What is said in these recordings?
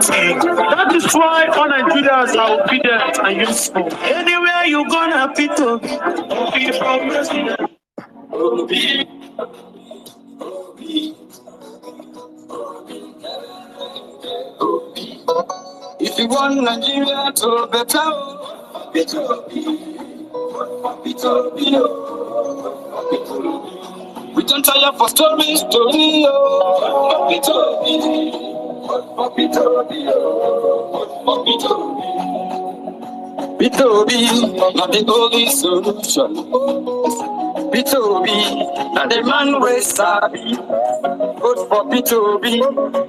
That is why all Nigerians are obedient and useful. Anywhere you gonna be to, be from president. If you want Nigeria to better, we don't tire for stories, P2B, not the only solution. P2B, not the man we sabi. Vote for P2B,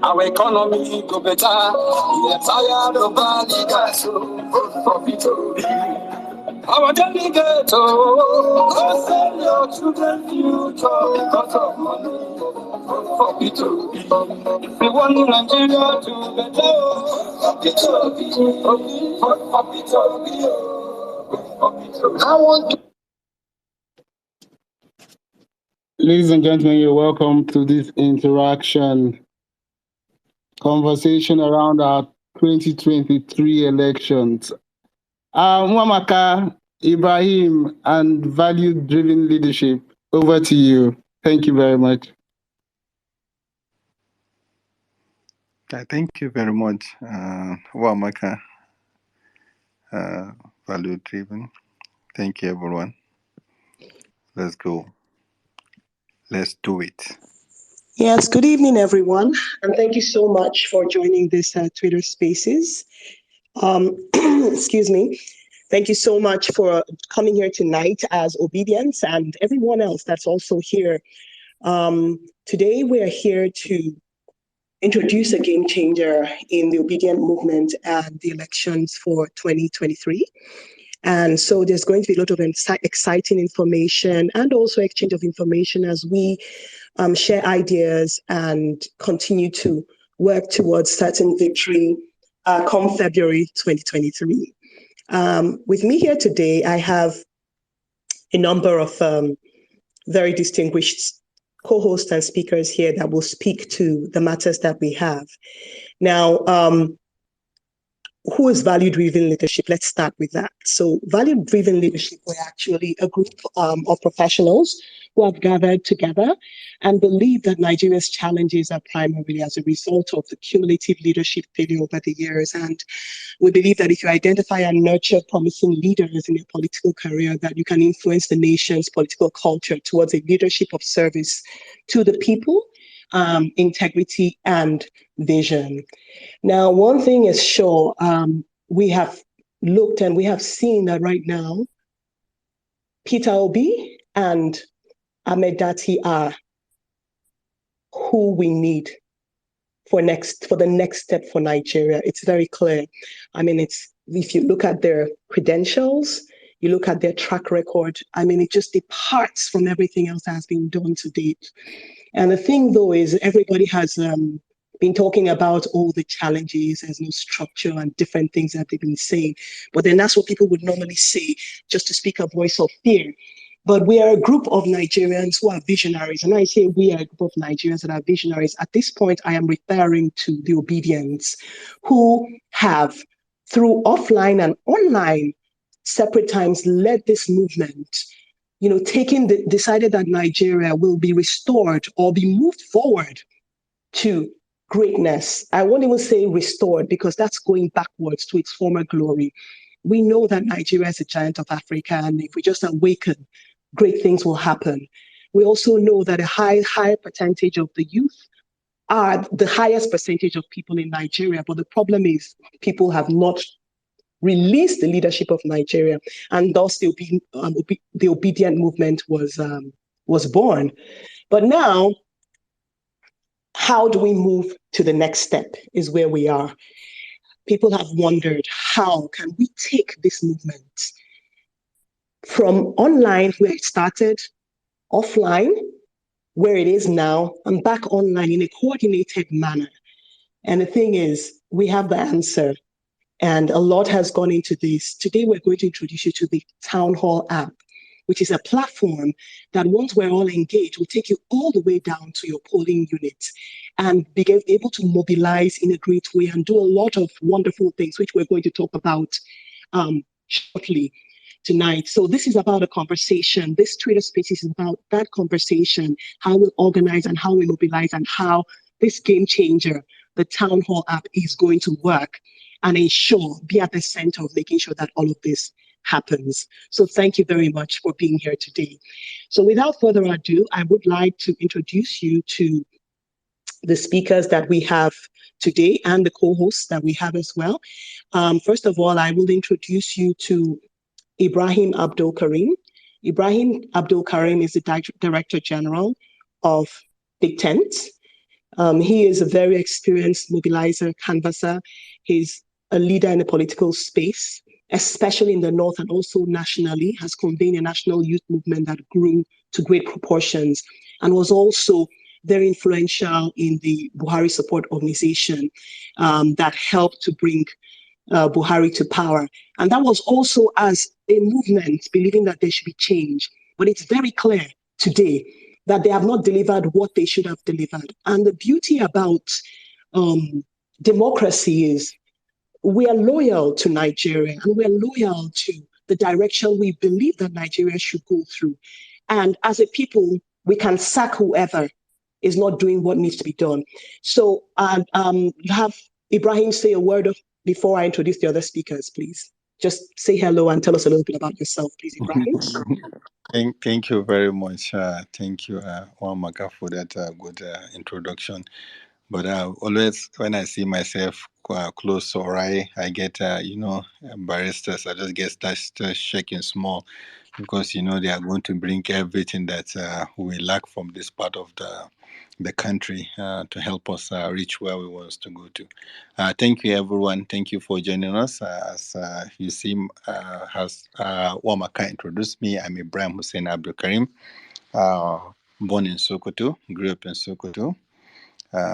our economy go better. We are tired of our leaders, so vote for P2B. Our delegate, go send your children future because of money. Vote for P2B. If we want Nigeria to better, P2B, vote for P2B. I want. Ladies and gentlemen, you're welcome to this interaction conversation around our 2023 elections. Mwamaka, Ibrahim, and value-driven leadership. Over to you. Thank you very much. Thank you very much, Mwamaka, value-driven. Thank you, everyone. Let's go. Let's do it. Yes, good evening, everyone. And thank you so much for joining this Twitter Spaces. Excuse me. Thank you so much for coming here tonight as ObiDient and everyone else that's also here. Today, we are here to introduce a game changer in the ObiDient movement and the elections for 2023. And so there's going to be a lot of exciting information and also exchange of information as we share ideas and continue to work towards certain victory come February 2023. With me here today, I have a number of very distinguished co-hosts and speakers here that will speak to the matters that we have. Now, who is value-driven leadership? Let's start with that. So value-driven leadership, we're actually a group of professionals who have gathered together and believe that Nigeria's challenges are primarily as a result of the cumulative leadership failure over the years. And we believe that if you identify and nurture promising leaders in your political career, that you can influence the nation's political culture towards a leadership of service to the people, integrity, and vision. Now, one thing is sure, we have looked and we have seen that right now, Peter Obi and Obi-Datti are who we need for the next step for Nigeria. It's very clear. I mean, if you look at their credentials, you look at their track record, I mean, it just departs from everything else that has been done to date. And the thing, though, is everybody has been talking about all the challenges, there's no structure and different things that they've been saying. But then that's what people would normally say, just to speak a voice of fear. But we are a group of Nigerians who are visionaries. And I say we are a group of Nigerians that are visionaries. At this point, I am referring to the ObiDients who have, through offline and online separate times, led this movement, decided that Nigeria will be restored or be moved forward to greatness. I won't even say restored because that's going backwards to its former glory. We know that Nigeria is a giant of Africa, and if we just awaken, great things will happen. We also know that a high percentage of the youth are the highest percentage of people in Nigeria, but the problem is people have not released the leadership of Nigeria, and thus the ObiDient movement was born. But now, how do we move to the next step is where we are. People have wondered, how can we take this movement from online, where it started, offline, where it is now, and back online in a coordinated manner? And the thing is, we have the answer. And a lot has gone into this. Today, we're going to introduce you to the Town Hall app, which is a platform that once we're all engaged, will take you all the way down to your polling unit and be able to mobilize in a great way and do a lot of wonderful things, which we're going to talk about shortly tonight. So this is about a conversation. This Twitter space is about that conversation, how we organize and how we mobilize and how this game changer, the Town Hall app, is going to work and ensure, be at the center of making sure that all of this happens. So thank you very much for being here today. So without further ado, I would like to introduce you to the speakers that we have today and the co-hosts that we have as well. First of all, I will introduce you to Ibrahim Abdul Karim. Ibrahim Abdul Karim is the Director General of Big Tent. He is a very experienced mobilizer, canvasser. He's a leader in the political space, especially in the North and also nationally, has convened a national youth movement that grew to great proportions and was also very influential in the Buhari support organization that helped to bring Buhari to power. And that was also as a movement believing that there should be change. But it's very clear today that they have not delivered what they should have delivered. And the beauty about democracy is we are loyal to Nigeria and we're loyal to the direction we believe that Nigeria should go through. And as a people, we can sack whoever is not doing what needs to be done. So have Ibrahim say a word before I introduce the other speakers, please. Just say hello and tell us a little bit about yourself, please, Ibrahim. Thank you very much. Thank you, Wamaka, for that good introduction. But always when I see myself close to Orai, I get, barristers. I just get started shaking small because, they are going to bring everything that we lack from this part of the country to help us reach where we want to go to. Thank you, everyone. Thank you for joining us. As you see, as Wamaka introduced me, I'm Ibrahim Hussein Abdul Karim, born in Sokoto, grew up in Sokoto.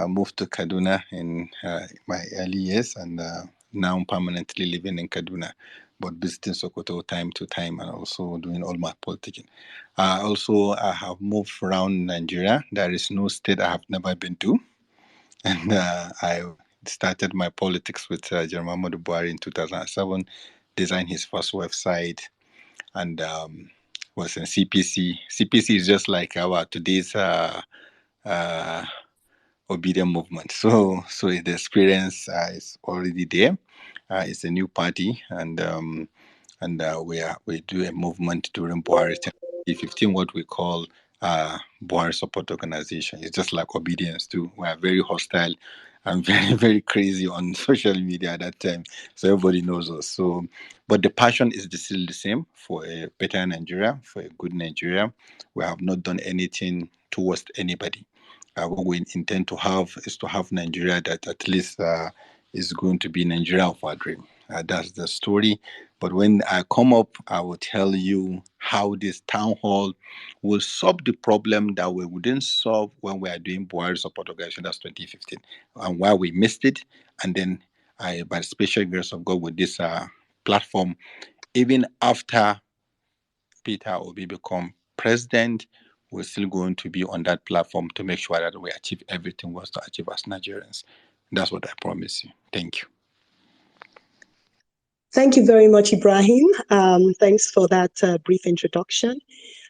Moved to Kaduna in my early years and now permanently living in Kaduna, but visiting Sokoto time to time and also doing all my politicking. I have moved around Nigeria. There is no state I have never been to. And I started my politics with General Buhari in 2007, designed his first website, and was in CPC. CPC is just like our today's ObiDient movement. So the experience is already there. It's a new party, and we do a movement during Buhari 2015, what we call Buhari support organization. It's just like ObiDient too. We are very hostile and very, very crazy on social media at that time. So everybody knows us. So, but the passion is still the same for a better Nigeria, for a good Nigeria. We have not done anything towards anybody. What we intend to have is to have Nigeria that at least is going to be Nigeria of our dream. That's the story. But when I come up, I will tell you how this town hall will solve the problem that we wouldn't solve when we are doing Buhari support organization, that's 2015, and why we missed it. And then by the special grace of God with this platform, even after Peter Obi become president, we're still going to be on that platform to make sure that we achieve everything we want to achieve as Nigerians. That's what I promise you. Thank you. Thank you very much, Ibrahim. Thanks for that brief introduction.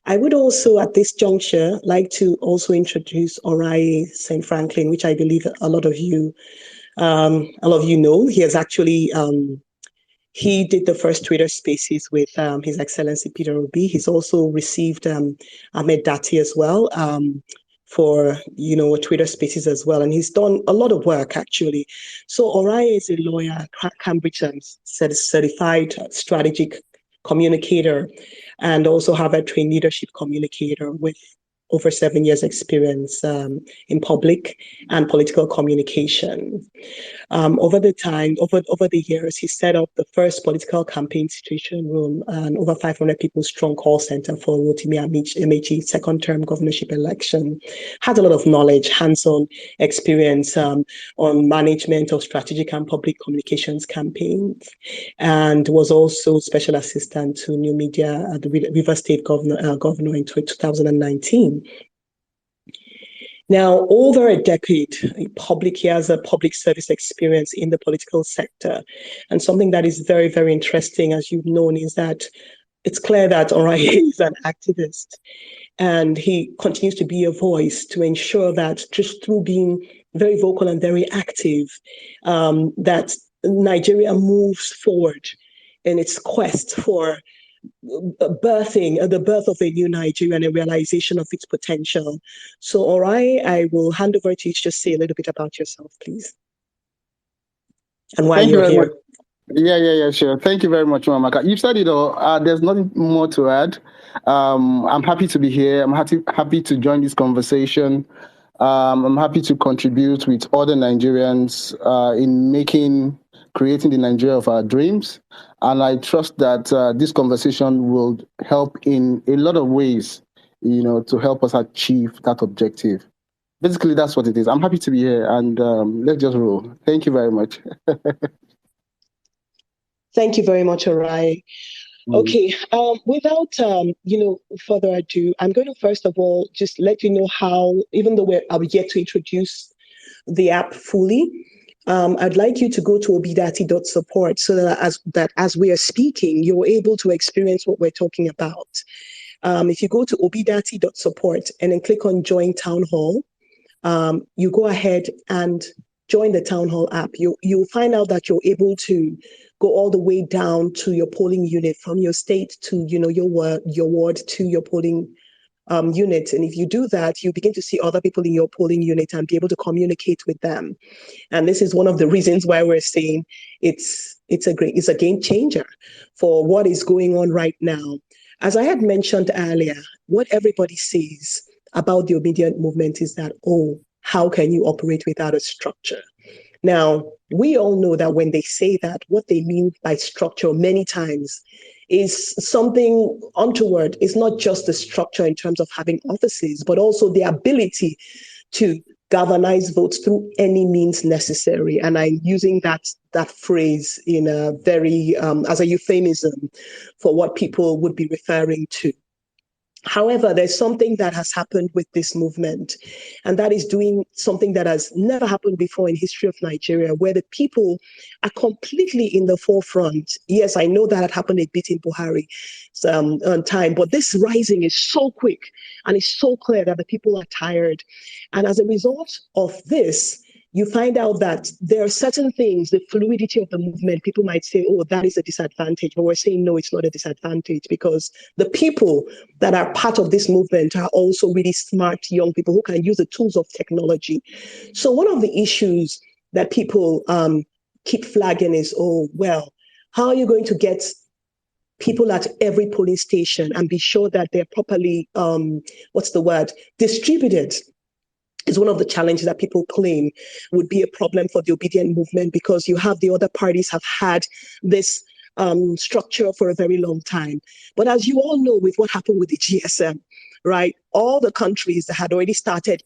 I would also, at this juncture, like to also introduce Orai St. Franklin, which I believe a lot of you know. He has actually he did the first Twitter Spaces with His Excellency Peter Obi. He's also received Obi-Datti as well for Twitter Spaces as well, and he's done a lot of work actually. So Orai is a lawyer, Cambridge certified strategic communicator, and also Harvard trained leadership communicator with over 7 years experience in public and political communication. Over the years, he set up the first political campaign situation room and over 500 people strong call center for Rotimi Amaechi's second term governorship election. Had a lot of knowledge, hands-on experience on management of strategic and public communications campaigns, and was also special assistant to new media at the Rivers State governor in 2019. Now, over a decade, he has a public service experience in the political sector. And something that is very, very interesting, as you've known, is that it's clear that Oriah is an activist. And he continues to be a voice to ensure that just through being very vocal and very active, that Nigeria moves forward in its quest for the birth of a new Nigeria and a realization of its potential. So, Oriah, I will hand over to you to just say a little bit about yourself, please. And why you're here. Yeah, sure. Thank you very much, Mamaka. You've said it all. There's nothing more to add. I'm happy to be here. I'm happy to join this conversation. I'm happy to contribute with other Nigerians in creating the Nigeria of our dreams. And I trust that this conversation will help in a lot of ways, to help us achieve that objective. Basically, that's what it is. I'm happy to be here, and let's just roll. Thank you very much. Thank you very much, Oriah. Okay, without further ado, I'm going to first of all just let you know how, even though I'll be yet to introduce the app fully, I'd like you to go to ObiDatti.support so that as we are speaking, you're able to experience what we're talking about. If you go to ObiDatti.support and then click on Join Town Hall, you go ahead and join the Town Hall app. You'll find out that you're able to go all the way down to your polling unit, from your state to your ward to your polling unit. And if you do that, you begin to see other people in your polling unit and be able to communicate with them. And this is one of the reasons why we're saying it's a game changer for what is going on right now. As I had mentioned earlier, what everybody says about the obedient movement is that, how can you operate without a structure? Now, we all know that when they say that, what they mean by structure many times is something untoward. It's not just the structure in terms of having offices, but also the ability to galvanize votes through any means necessary. And I'm using that phrase in a very as a euphemism for what people would be referring to. However, there's something that has happened with this movement, and that is doing something that has never happened before in history of Nigeria, where the people are completely in the forefront. Yes, I know that had happened a bit in Buhari's time, but this rising is so quick and it's so clear that the people are tired. And as a result of this, you find out that there are certain things, the fluidity of the movement, people might say, that is a disadvantage. But we're saying, no, it's not a disadvantage, because the people that are part of this movement are also really smart young people who can use the tools of technology. So one of the issues that people keep flagging is, how are you going to get people at every polling station and be sure that they're properly, distributed? Is one of the challenges that people claim would be a problem for the obedient movement, because you have the other parties have had this structure for a very long time. But as you all know, with what happened with the GSM, right? All the countries that had already started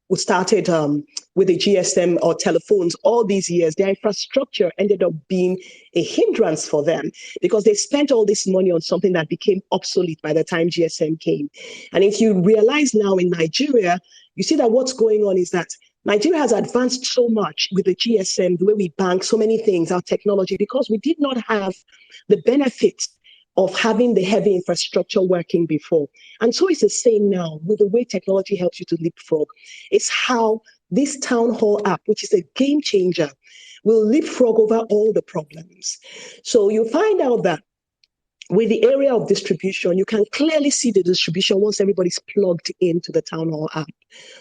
with the GSM or telephones all these years, their infrastructure ended up being a hindrance for them, because they spent all this money on something that became obsolete by the time GSM came. And if you realize now in Nigeria, you see that what's going on is that Nigeria has advanced so much with the GSM, the way we bank, so many things, our technology, because we did not have the benefit of having the heavy infrastructure working before. And so it's the same now with the way technology helps you to leapfrog. It's how this Town Hall app, which is a game changer, will leapfrog over all the problems. So you find out that with the area of distribution, you can clearly see the distribution once everybody's plugged into the Town Hall app.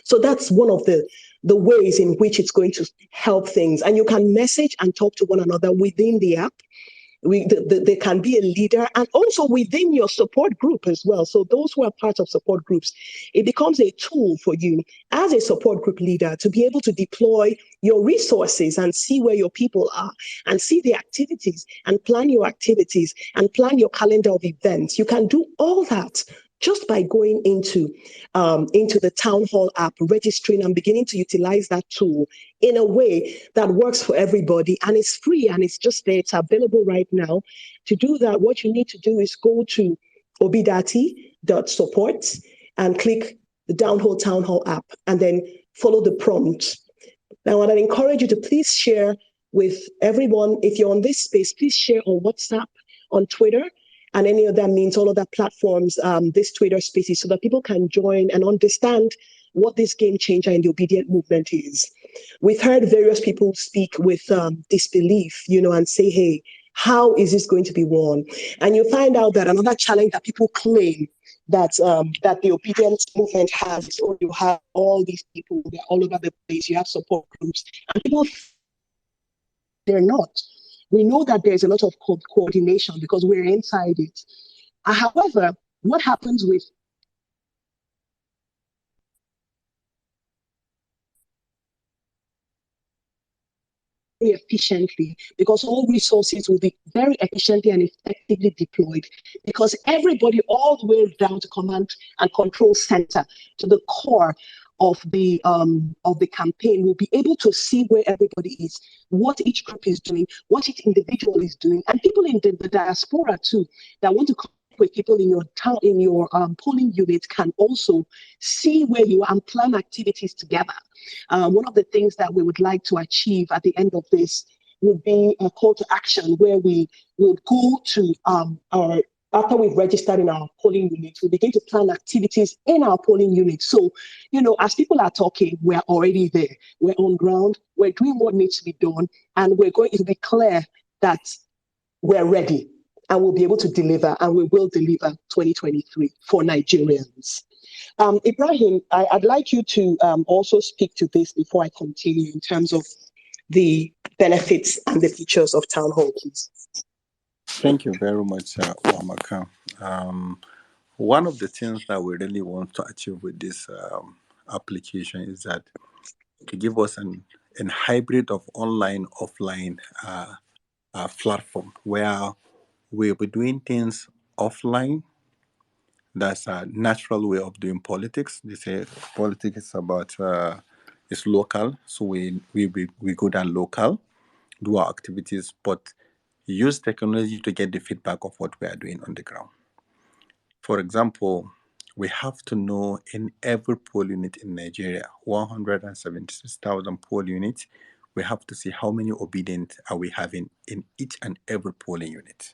So that's one of the ways in which it's going to help things. And you can message and talk to one another within the app. There can be a leader, and also within your support group as well. So those who are part of support groups, it becomes a tool for you as a support group leader to be able to deploy your resources and see where your people are and see the activities and plan your activities and plan your calendar of events. You can do all that just by going into the Town Hall app, registering and beginning to utilize that tool in a way that works for everybody, and it's free and it's just there. It's available right now. To do that, what you need to do is go to Obi-Datti.support and click the Town Hall app, and then follow the prompt. Now, I'd encourage you to please share with everyone. If you're on this space, please share on WhatsApp, on Twitter, and any other means, all other platforms, this Twitter spaces, so that people can join and understand what this game changer in the ObiDient movement is. We've heard various people speak with disbelief, and say, hey, how is this going to be won? And you find out that another challenge that people claim that the ObiDient movement has is, you have all these people, they're all over the place, you have support groups, and people, they're not. We know that there's a lot of coordination because we're inside it. However, what happens with efficiently, because all resources will be very efficiently and effectively deployed, because everybody all the way down to command and control center to the core of the campaign will be able to see where everybody is, what each group is doing, what each individual is doing, and people in the diaspora too that want to connect with people in your town, in your polling unit, can also see where you are and plan activities together. One of the things that we would like to achieve at the end of this would be a call to action where we will go to after we've registered in our polling unit, we begin to plan activities in our polling unit. So, as people are talking, we're already there. We're on ground. We're doing what needs to be done. And we're going to be clear that we're ready and we'll be able to deliver, and we will deliver 2023 for Nigerians. Ibrahim, I'd like you to also speak to this before I continue in terms of the benefits and the features of Town Hall, please. Thank you very much, Wamaka. One of the things that we really want to achieve with this application is that to give us a hybrid of online, offline platform where we'll be doing things offline. That's a natural way of doing politics. They say politics is about it's local, so we go down local, do our activities, but use technology to get the feedback of what we are doing on the ground. For example, we have to know in every poll unit in Nigeria, 176,000 poll units, we have to see how many ObiDient are we having in each and every polling unit.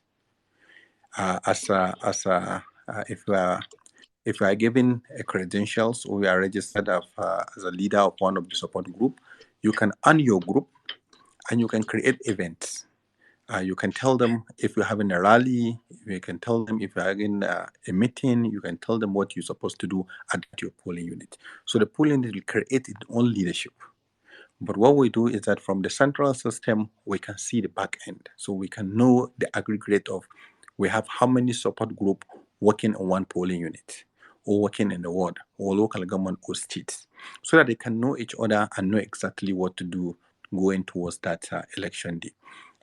If we are given a credentials, or we are registered as a leader of one of the support group, you can earn your group and you can create events. You can tell them if you're having a rally, you can tell them if you're having a meeting, you can tell them what you're supposed to do at your polling unit. So the polling unit will create its own leadership. But what we do is that from the central system, we can see the back end. So we can know the aggregate of, we have how many support group working on one polling unit, or working in the ward, or local government, or states, so that they can know each other and know exactly what to do going towards that election day.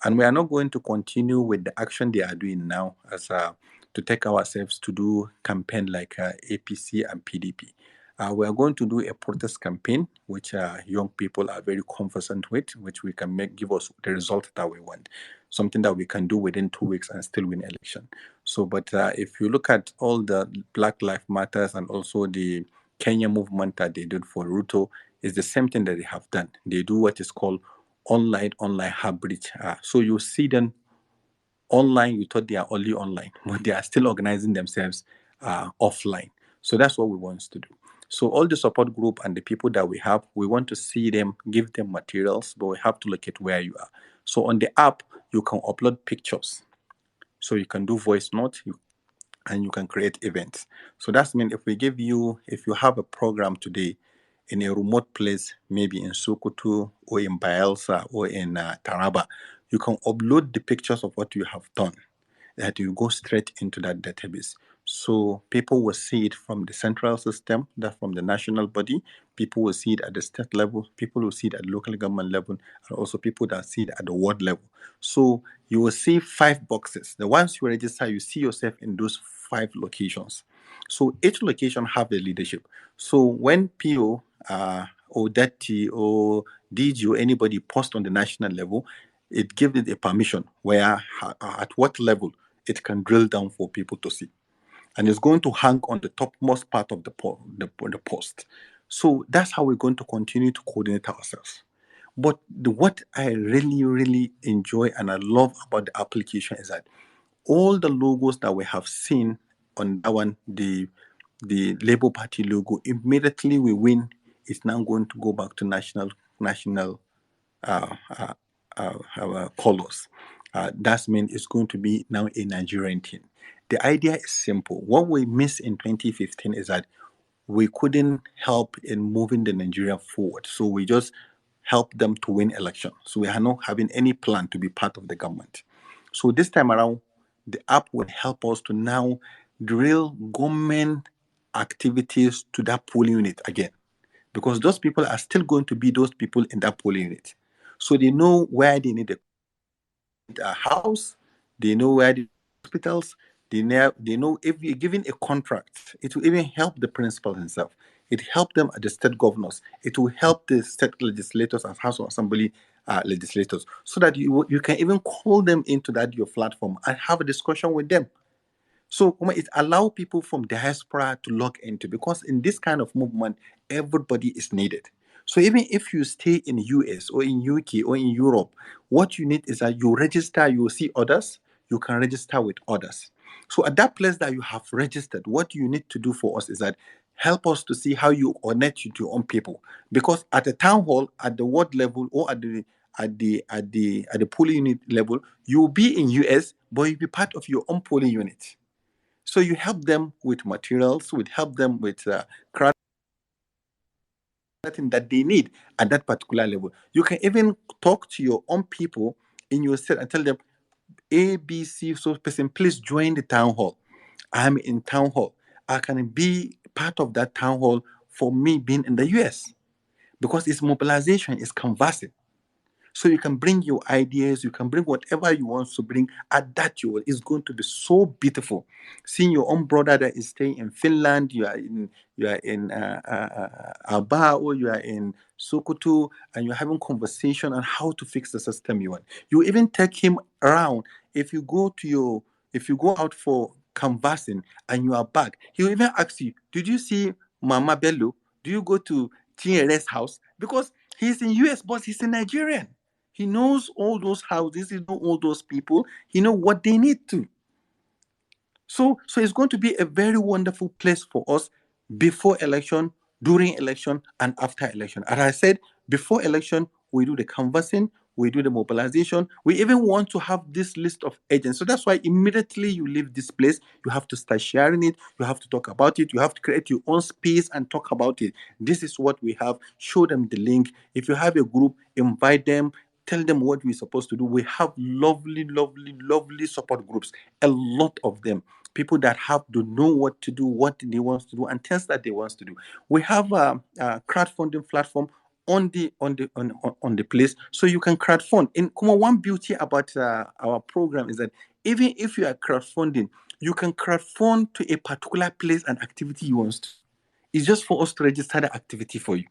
And we are not going to continue with the action they are doing now as to take ourselves to do campaign like APC and PDP. We are going to do a protest campaign, which young people are very conversant with, which we can give us the result that we want, something that we can do within 2 weeks and still win election. So, but if you look at all the Black Lives Matters and also the Kenya movement that they did for Ruto, is the same thing that they have done. They do what is called online hybrid. So you see them online, you thought they are only online, but they are still organizing themselves offline. So that's what we want to do. So all the support group and the people that we have, we want to see them, give them materials, but we have to look at where you are. So on the app, you can upload pictures. So you can do voice note, and you can create events. So that's mean if you have a program today in a remote place, maybe in Sokoto or in Bayelsa or in Taraba, you can upload the pictures of what you have done, that you go straight into that database. So people will see it from the central system, that from the national body, people will see it at the state level, people will see it at the local government level, and also people that see it at the ward level. So you will see 5 boxes. The ones you register, you see yourself in those 5 locations. So each location have a leadership. So when PO, Obi-Datti or DG or anybody post on the national level, it gives it a permission where at what level it can drill down for people to see. And it's going to hang on the topmost part of the post. So that's how we're going to continue to coordinate ourselves. But what I really, really enjoy and I love about the application is that all the logos that we have seen on that one, the Labour Party logo, immediately we win, it's now going to go back to national colors. That means it's going to be now a Nigerian team. The idea is simple. What we missed in 2015 is that we couldn't help in moving the Nigeria forward. So we just helped them to win election. So we are not having any plan to be part of the government. So this time around, the app will help us to now drill government activities to that polling unit again. Because those people are still going to be those people in that polling unit. So they know where they need a house, they know where the hospitals, they know if you're given a contract, it will even help the principal himself. It helped them at the state governors. It will help the state legislators and House of Assembly legislators, so that you can even call them into that your platform and have a discussion with them. So it allows people from diaspora to log into, because in this kind of movement, everybody is needed. So even if you stay in US or in UK or in Europe, what you need is that you register, you will see others, you can register with others. So at that place that you have registered, what you need to do for us is that help us to see how you connect to your own people. Because at the town hall, at the ward level, or at the polling unit level, you'll be in US, but you'll be part of your own polling unit. So you help them with materials, would help them with crowd that they need at that particular level. You can even talk to your own people in your set and tell them, A, B, C, so person, please join the town hall. I'm in town hall. I can be part of that town hall for me being in the US, because it's mobilization, it's canvassing. So you can bring your ideas, you can bring whatever you want to bring at that level. It's going to be so beautiful. Seeing your own brother that is staying in Finland, you are in Aba, or you are in Sokoto, and you're having conversation on how to fix the system you want. You even take him around. If you go out for canvassing and you are back, he'll even ask you, did you see Mama Bello? Do you go to Chinyere's house? Because he's in US, but he's a Nigerian. He knows all those houses, he knows all those people, he knows what they need to. So it's going to be a very wonderful place for us before election, during election, and after election. As I said, before election, we do the canvassing, we do the mobilization. We even want to have this list of agents. So that's why immediately you leave this place, you have to start sharing it, you have to talk about it, you have to create your own space and talk about it. This is what we have. Show them the link. If you have a group, invite them. Tell them what we're supposed to do. We have lovely, lovely, lovely support groups, a lot of them. People that have to know what to do, what they want to do, and things that they want to do. We have a crowdfunding platform on the place, so you can crowdfund. And one beauty about our program is that even if you are crowdfunding, you can crowdfund to a particular place and activity you want to. It's just for us to register the activity for you.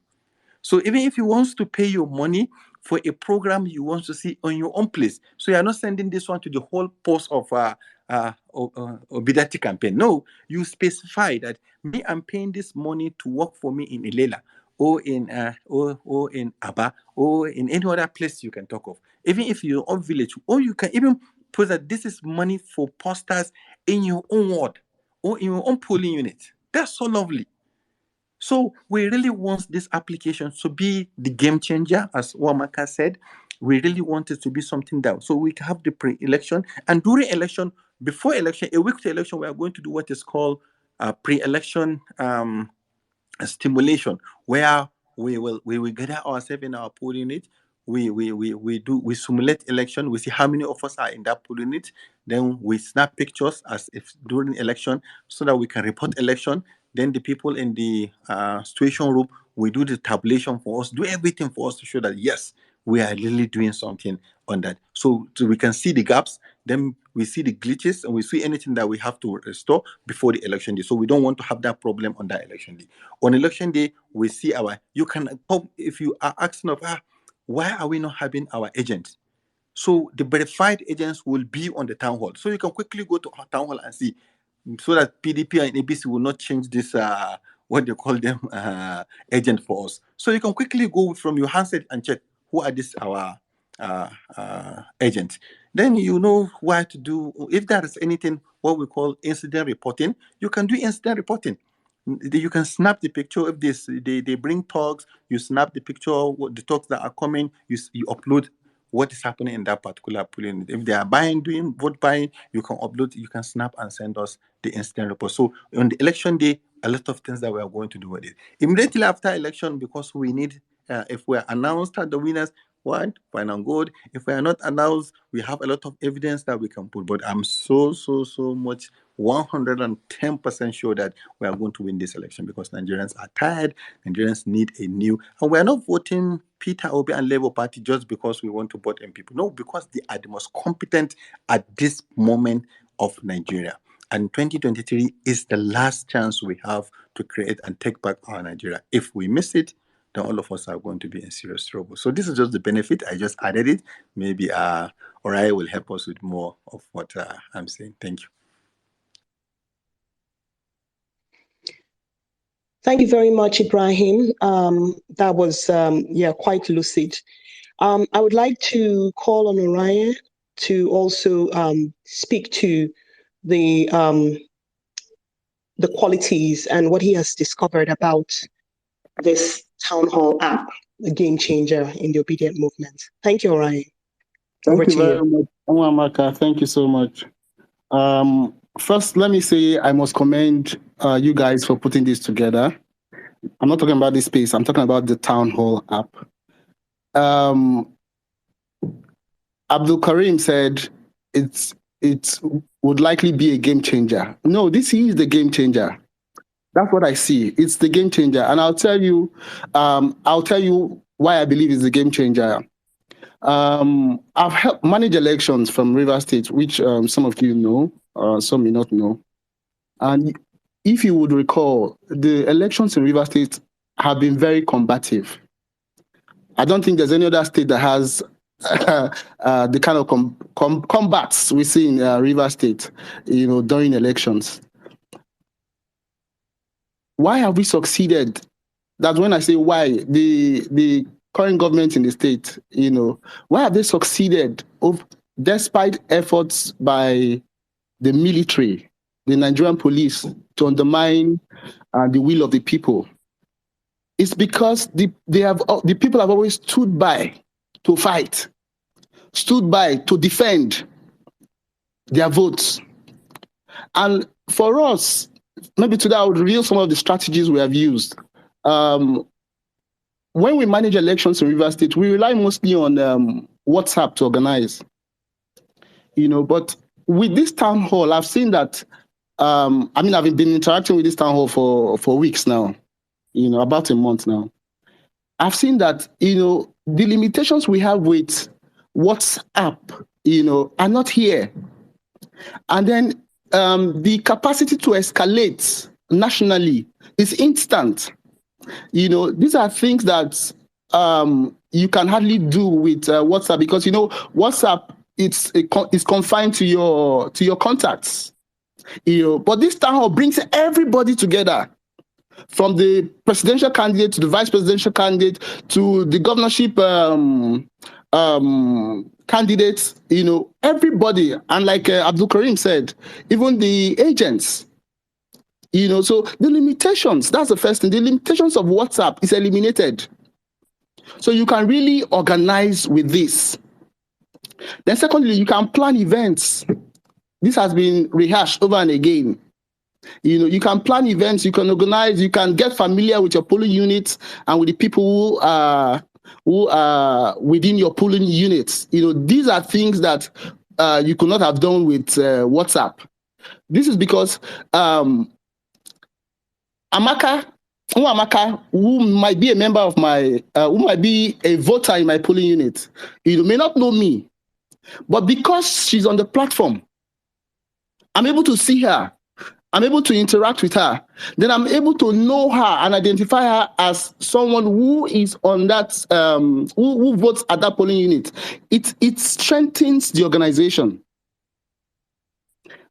So even if you want to pay your money for a program you want to see on your own place, so you are not sending this one to the whole post of Obi-Datti campaign. No, you specify that me, I'm paying this money to work for me in Ilela, or in Aba, or in any other place you can talk of. Even if you're own village, or you can even put that this is money for posters in your own ward or in your own polling unit. That's so lovely. So we really want this application to be the game changer, as Wamaka said. We really want it to be something that, so we can have the pre-election, and during election, before election, a week to election, we are going to do what is called pre-election stimulation, where we will gather ourselves in our polling unit. we simulate election. We see how many of us are in that polling unit. Then we snap pictures as if during election, so that we can report election. Then the people in the situation room, we do the tabulation for us, do everything for us to show that yes, we are really doing something on that. So we can see the gaps. Then we see the glitches, and we see anything that we have to restore before the election day. So we don't want to have that problem on that election day. On election day, we see you can come if you are asking of why are we not having our agents? So the verified agents will be on the town hall. So you can quickly go to our town hall and see, so that PDP and ABC will not change this, what they call them, agent for us. So you can quickly go from your handset and check who are our agents. Then you know what to do. If there is anything, what we call incident reporting, you can do incident reporting. You can snap the picture. If they bring talks, you snap the picture, what the talks that are coming, you upload what is happening in that particular polling. If they are doing vote buying, you can upload, you can snap and send us the incident report. So on the election day, a lot of things that we are going to do with it. Immediately after election, because we need, if we are announced as the winners, fine and good. If we are not announced, we have a lot of evidence that we can put. But I'm so much 110% sure that we are going to win this election, because Nigerians are tired. Nigerians need a new, and we are not voting Peter Obi and Labour Party just because we want to vote in people. No, because they are the most competent at this moment of Nigeria. And 2023 is the last chance we have to create and take back our Nigeria. If we miss it, then all of us are going to be in serious trouble. So this is just the benefit. I just added it. Maybe Oriah will help us with more of what I'm saying. Thank you. Thank you very much, Ibrahim. That was, quite lucid. I would like to call on Oriah to also speak to the qualities and what he has discovered about this Town Hall app, a game changer in the ObiDient movement. Thank you, Oriah. Thank you very much, Nwamaka. Thank you so much. First, let me say I must commend you guys for putting this together. I'm not talking about this space. I'm talking about the Town Hall app. Abdul Karim said it would likely be a game changer. No, this is the game changer. That's what I see. It's the game changer, and I'll tell you why I believe it's the game changer. I've helped manage elections from Rivers State, which some of you know, some may not know. And if you would recall, the elections in Rivers State have been very combative. I don't think there's any other state that has the kind of combats we see in Rivers State, during elections. Why have we succeeded? That's when I say why. The current government in the state, why have they succeeded despite efforts by the military, the Nigerian police, to undermine the will of the people? It's because the people have always stood by to fight, stood by to defend their votes. And for us, maybe today I would reveal some of the strategies we have used. When we manage elections in Rivers State, we rely mostly on WhatsApp to organize. But with this town hall, I've seen that. I've been interacting with this town hall for weeks now. About a month now. I've seen that the limitations we have with WhatsApp, are not here. And then the capacity to escalate nationally is instant. These are things that you can hardly do with WhatsApp, because WhatsApp it's confined to your contacts. But this town hall brings everybody together, from the presidential candidate to the vice presidential candidate to the governorship candidates. Everybody, and like Abdul Karim said, even the agents. So the limitations, that's the first thing. The limitations of WhatsApp is eliminated. So you can really organize with this. Then secondly, you can plan events. This has been rehashed over and again. You can plan events, you can organize, you can get familiar with your polling units and with the people who are who are within your polling units. These are things that you could not have done with WhatsApp. This is because Amaka, who might be a member of who might be a voter in my polling unit, may not know me, but because she's on the platform, I'm able to see her, I'm able to interact with her, then I'm able to know her and identify her as someone who is on that, who votes at that polling unit. It strengthens the organization.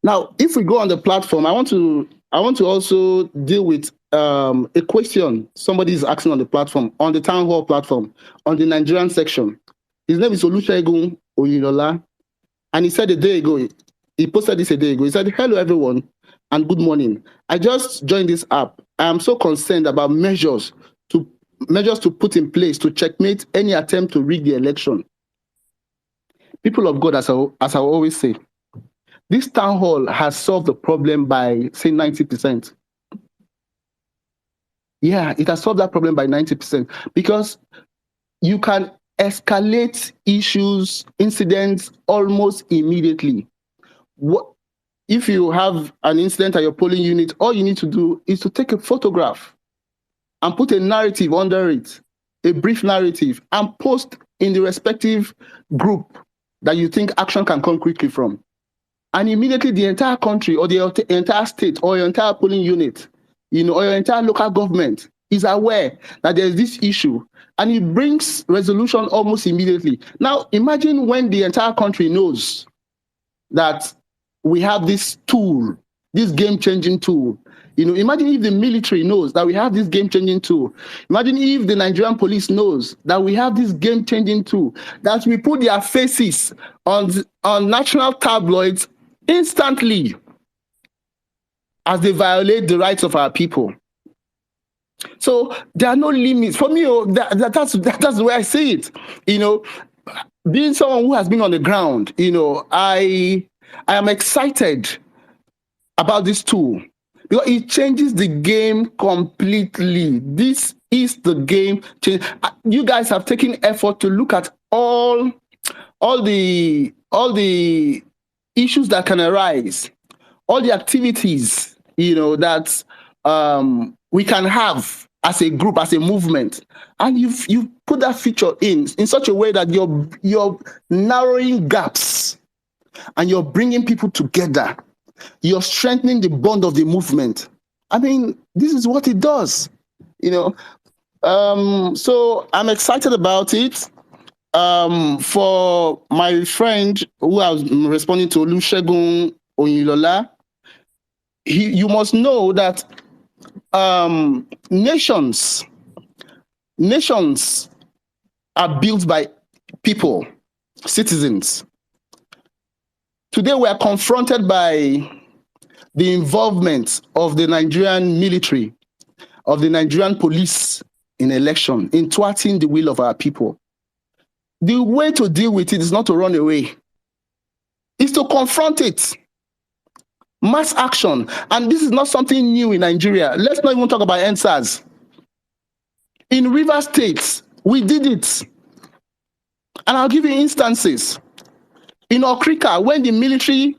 Now, if we go on the platform, I want to also deal with a question somebody is asking on the platform, on the town hall platform, on the Nigerian section. His name is Olusegun Oyinlola, and he said a day ago, he posted this a day ago. He said, "Hello everyone and good morning. I just joined this app. I am so concerned about measures to put in place to checkmate any attempt to rig the election. People of God, as I always say, this town hall has solved the problem by, say, 90%. Yeah, it has solved that problem by 90% because you can escalate issues, incidents almost immediately. If you have an incident at your polling unit, all you need to do is to take a photograph and put a narrative under it, a brief narrative, and post in the respective group that you think action can come quickly from. And immediately the entire country or the entire state or your entire polling unit, or your entire local government is aware that there's this issue, and it brings resolution almost immediately. Now, imagine when the entire country knows that we have this tool, this game-changing tool. Imagine if the military knows that we have this game-changing tool. Imagine if the Nigerian police knows that we have this game-changing tool, that we put their faces on national tabloids instantly as they violate the rights of our people. So there are no limits. For me, that's the way I see it. Being someone who has been on the ground, I am excited about this tool because it changes the game completely. This is the game change. You guys have taken effort to look at all the issues that can arise, all the activities, that we can have as a group, as a movement, and you've put that feature in such a way that you're narrowing gaps and you're bringing people together. You're strengthening the bond of the movement. I mean, this is what it does, So I'm excited about it. For my friend who I was responding to, Olusegun Oyinlola, you must know that nations are built by people, citizens. Today we are confronted by the involvement of the Nigerian military, of the Nigerian police in election, in thwarting the will of our people. The way to deal with it is not to run away. It's to confront it. Mass action. And this is not something new in Nigeria. Let's not even talk about ENDSears. In River State, we did it. And I'll give you instances. In Okrika, when the military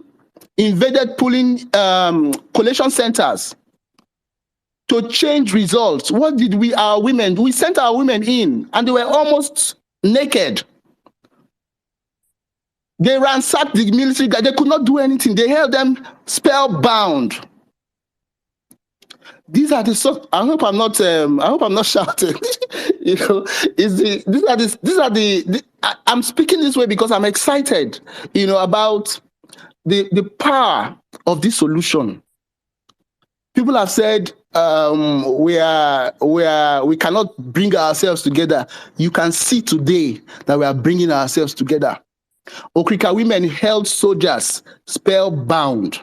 invaded polling collation centers to change results, what did we sent our women in, and they were almost naked. They ransacked the military. They could not do anything. They held them spellbound. These are the. I hope I'm not shouting. I'm speaking this way because I'm excited. About the power of this solution. People have said we cannot bring ourselves together. You can see today that we are bringing ourselves together. Okrika women held soldiers spellbound.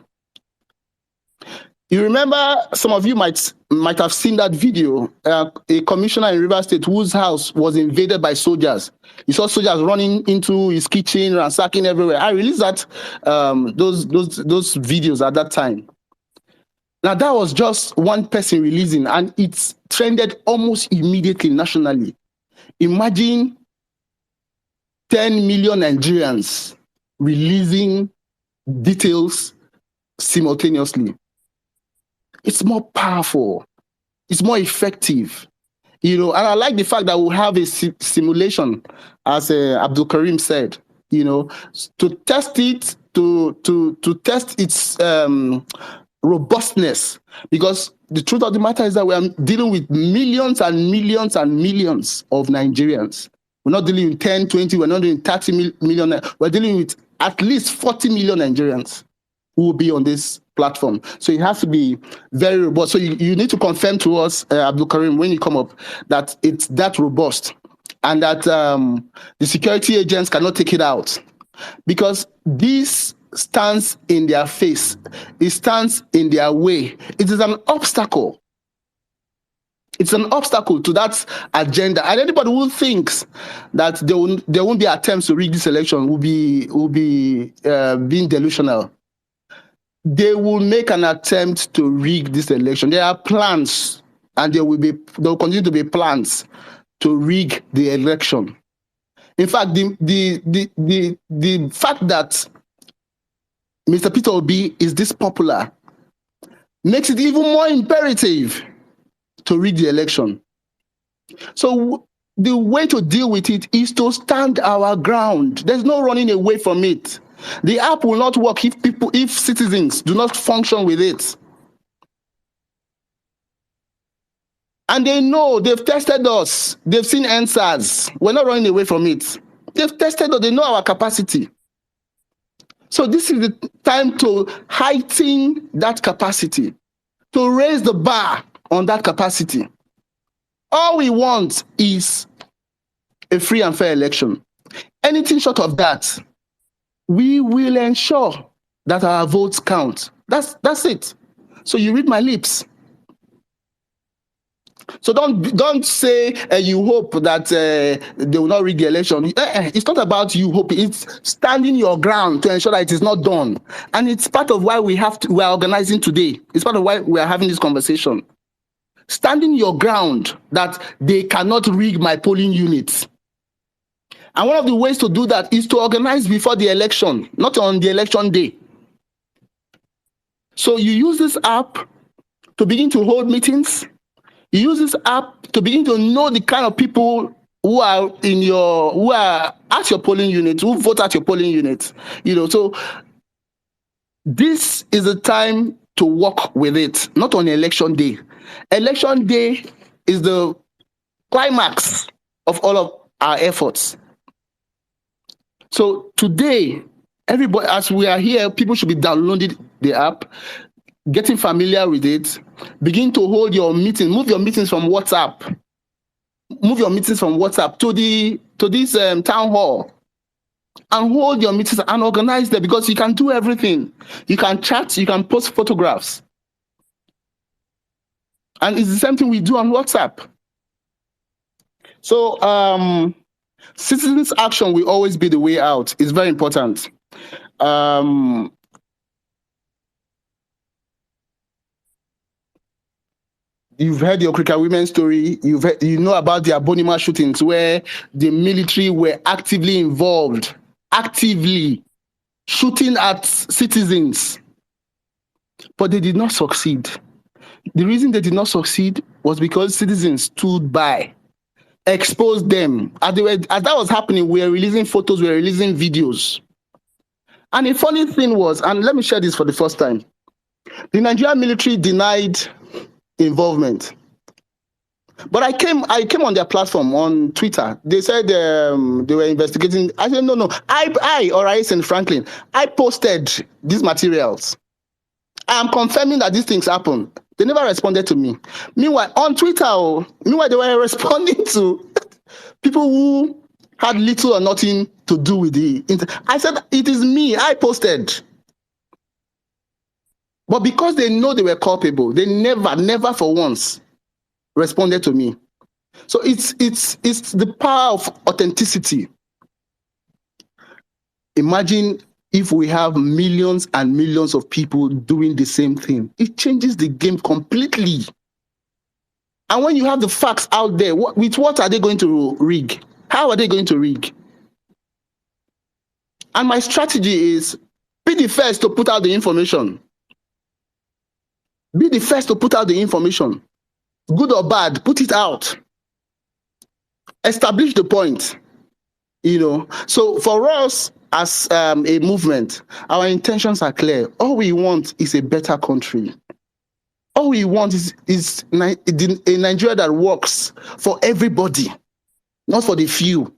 You remember, some of you might have seen that video, a commissioner in River State whose house was invaded by soldiers. You saw soldiers running into his kitchen, ransacking everywhere. I released those videos at that time. Now that was just one person releasing, and it's trended almost immediately nationally. Imagine 10 million Nigerians releasing details simultaneously. It's more powerful. It's more effective. And I like the fact that we'll have a simulation, as Abdul Karim said, to test it, to test its robustness. Because the truth of the matter is that we are dealing with millions and millions and millions of Nigerians. We're not dealing with 10, 20, we're not doing 30 million. We're dealing with at least 40 million Nigerians who will be on this platform. So it has to be very robust. So you need to confirm to us, Abdul Karim, when you come up, that it's that robust and that the security agents cannot take it out. Because this stands in their face. It stands in their way. It is an obstacle. It's an obstacle to that agenda. And anybody who thinks that there won't be attempts to rig this election will be being delusional. They will make an attempt to rig this election. There are plans, and there will continue to be plans to rig the election. In fact, the fact that Mr. Peter Obi is this popular makes it even more imperative to rig the election. So the way to deal with it is to stand our ground. There's no running away from it. The app will not work if citizens do not function with it. And they know, they've tested us. They've seen ENDSears. We're not running away from it. They've tested us. They know our capacity. So this is the time to heighten that capacity, to raise the bar on that capacity. All we want is a free and fair election. Anything short of that, we will ensure that our votes count. That's it. So you read my lips. So don't say you hope that they will not rig the election. It's not about you hoping. It's standing your ground to ensure that it is not done. And it's part of why we are organizing today. It's part of why we are having this conversation. Standing your ground that they cannot rig my polling units. And one of the ways to do that is to organize before the election, not on the election day. So you use this app to begin to hold meetings. You use this app to begin to know the kind of people who are at your polling unit, who vote at your polling unit. So this is the time to work with it, not on election day. Election day is the climax of all of our efforts. So today, everybody, as we are here, people should be downloading the app, getting familiar with it, begin to hold your meeting, move your meetings from WhatsApp. Move your meetings from WhatsApp to this town hall, and hold your meetings and organize them, because you can do everything. You can chat, you can post photographs. And it's the same thing we do on WhatsApp. So citizens' action will always be the way out. It's very important. You've heard the Okrika women story. You know about the Abonima shootings, where the military were actively involved, actively shooting at citizens, but they did not succeed. The reason they did not succeed was because citizens stood by, exposed them. As that was happening, we were releasing photos, we were releasing videos. And the funny thing was, and let me share this for the first time, the Nigerian military denied involvement. But I came on their platform on Twitter. They said they were investigating. I said, no. I or and Franklin, I posted these materials. I am confirming that these things happen. They never responded to me. Meanwhile, on Twitter, they were responding to people who had little or nothing to do with the internet. I said, it is me. I posted. But because they know they were culpable, they never for once responded to me. So it's the power of authenticity. Imagine if we have millions and millions of people doing the same thing. It changes the game completely. And when you have the facts out there, with what are they going to rig? How are they going to rig? And my strategy is be the first to put out the information. Be the first to put out the information. Good or bad, put it out. Establish the point. So for us as a movement, our intentions are clear. All we want is a better country. All we want is a Nigeria that works for everybody, not for the few.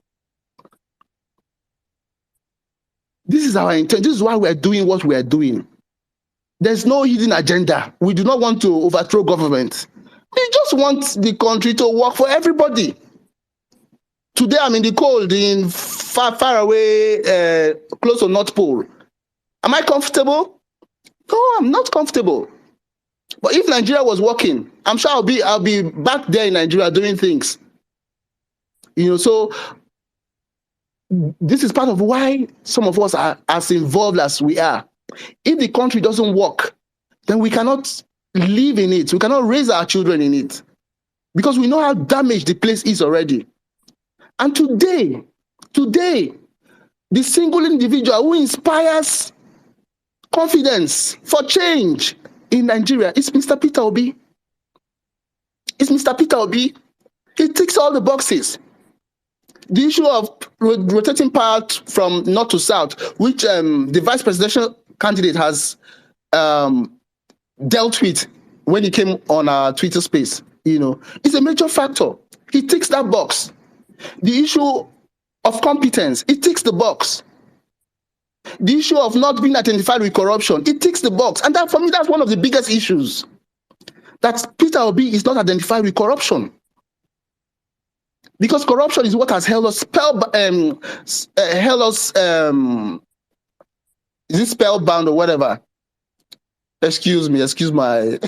This is our intent. This is why we are doing what we are doing. There's no hidden agenda. We do not want to overthrow government. We just want the country to work for everybody. Today I'm in the cold, in far away, close to North Pole. Am I comfortable? No, I'm not comfortable. But if Nigeria was working, I'm sure I'll be back there in Nigeria doing things. So this is part of why some of us are as involved as we are. If the country doesn't work, then we cannot live in it. We cannot raise our children in it because we know how damaged the place is already. And today, the single individual who inspires confidence for change in Nigeria is Mr. Peter Obi. It's Mr. Peter Obi. He ticks all the boxes. The issue of rotating power from north to south, which the vice presidential candidate has dealt with when he came on our Twitter space, is a major factor. He ticks that box. The issue of competence, it ticks the box. The issue of not being identified with corruption, it ticks the box. And that, for me, that's one of the biggest issues. That Peter Obi is not identified with corruption. Because corruption is what has held us is it spellbound or whatever? Excuse my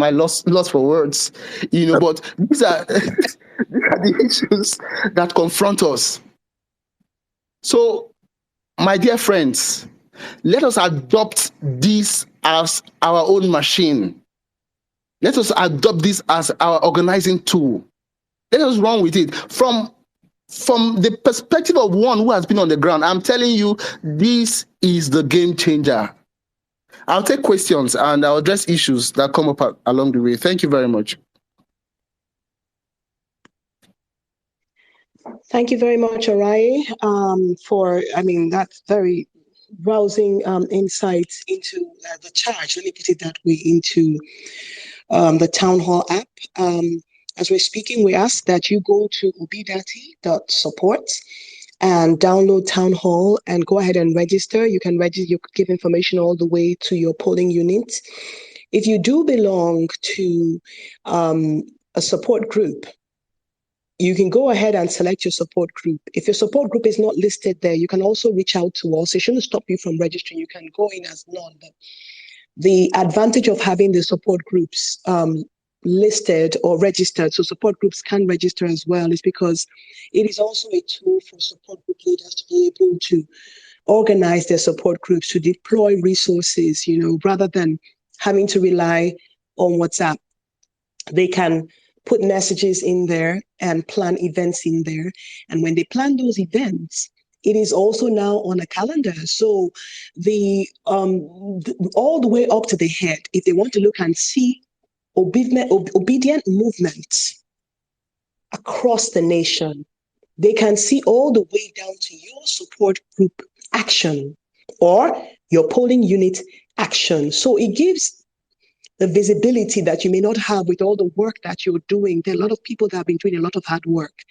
loss for words. But these are the issues that confront us. So, my dear friends, let us adopt this as our own machine. Let us adopt this as our organizing tool. Let us run with it. From the perspective of one who has been on the ground, I'm telling you, this is the game changer. I'll take questions and I'll address issues that come up along the way. Thank you very much. Thank you very much, Arai, for, that very rousing insights into the charge, let me put it that way, into the Town Hall app. As we're speaking, we ask that you go to Obi-Datti.support and download Town Hall and go ahead and register. You can register, you give information all the way to your polling unit. If you do belong to a support group, you can go ahead and select your support group. If your support group is not listed there, you can also reach out to us. It shouldn't stop you from registering. You can go in as none. But the advantage of having the support groups listed or registered, so support groups can register as well, is because it is also a tool for support group leaders to be able to organize their support groups, to deploy resources, rather than having to rely on WhatsApp. They can put messages in there and plan events in there. And when they plan those events, it is also now on a calendar. So all the way up to the head, if they want to look and see obedient movements across the nation, they can see all the way down to your support group action or your polling unit action. So it gives the visibility that you may not have with all the work that you're doing. There are a lot of people that have been doing a lot of hard work,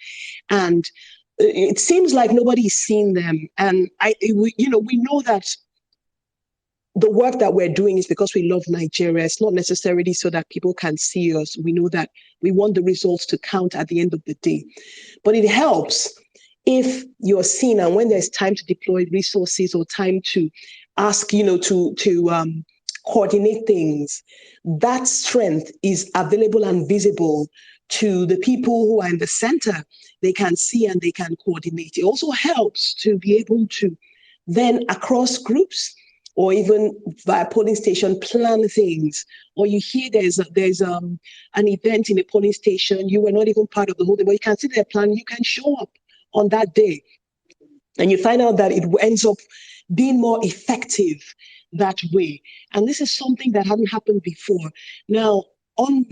and it seems like nobody's seen them. And we know that the work that we're doing is because we love Nigeria. It's not necessarily so that people can see us. We know that we want the results to count at the end of the day. But it helps if you're seen, and when there's time to deploy resources or time to ask, to coordinate things, that strength is available and visible to the people who are in the center. They can see and they can coordinate. It also helps to be able to then, across groups, or even via polling station plan things, or you hear there's an event in a polling station, you were not even part of the whole thing, but you can see their plan, you can show up on that day. And you find out that it ends up being more effective that way. And this is something that hadn't happened before. Now, on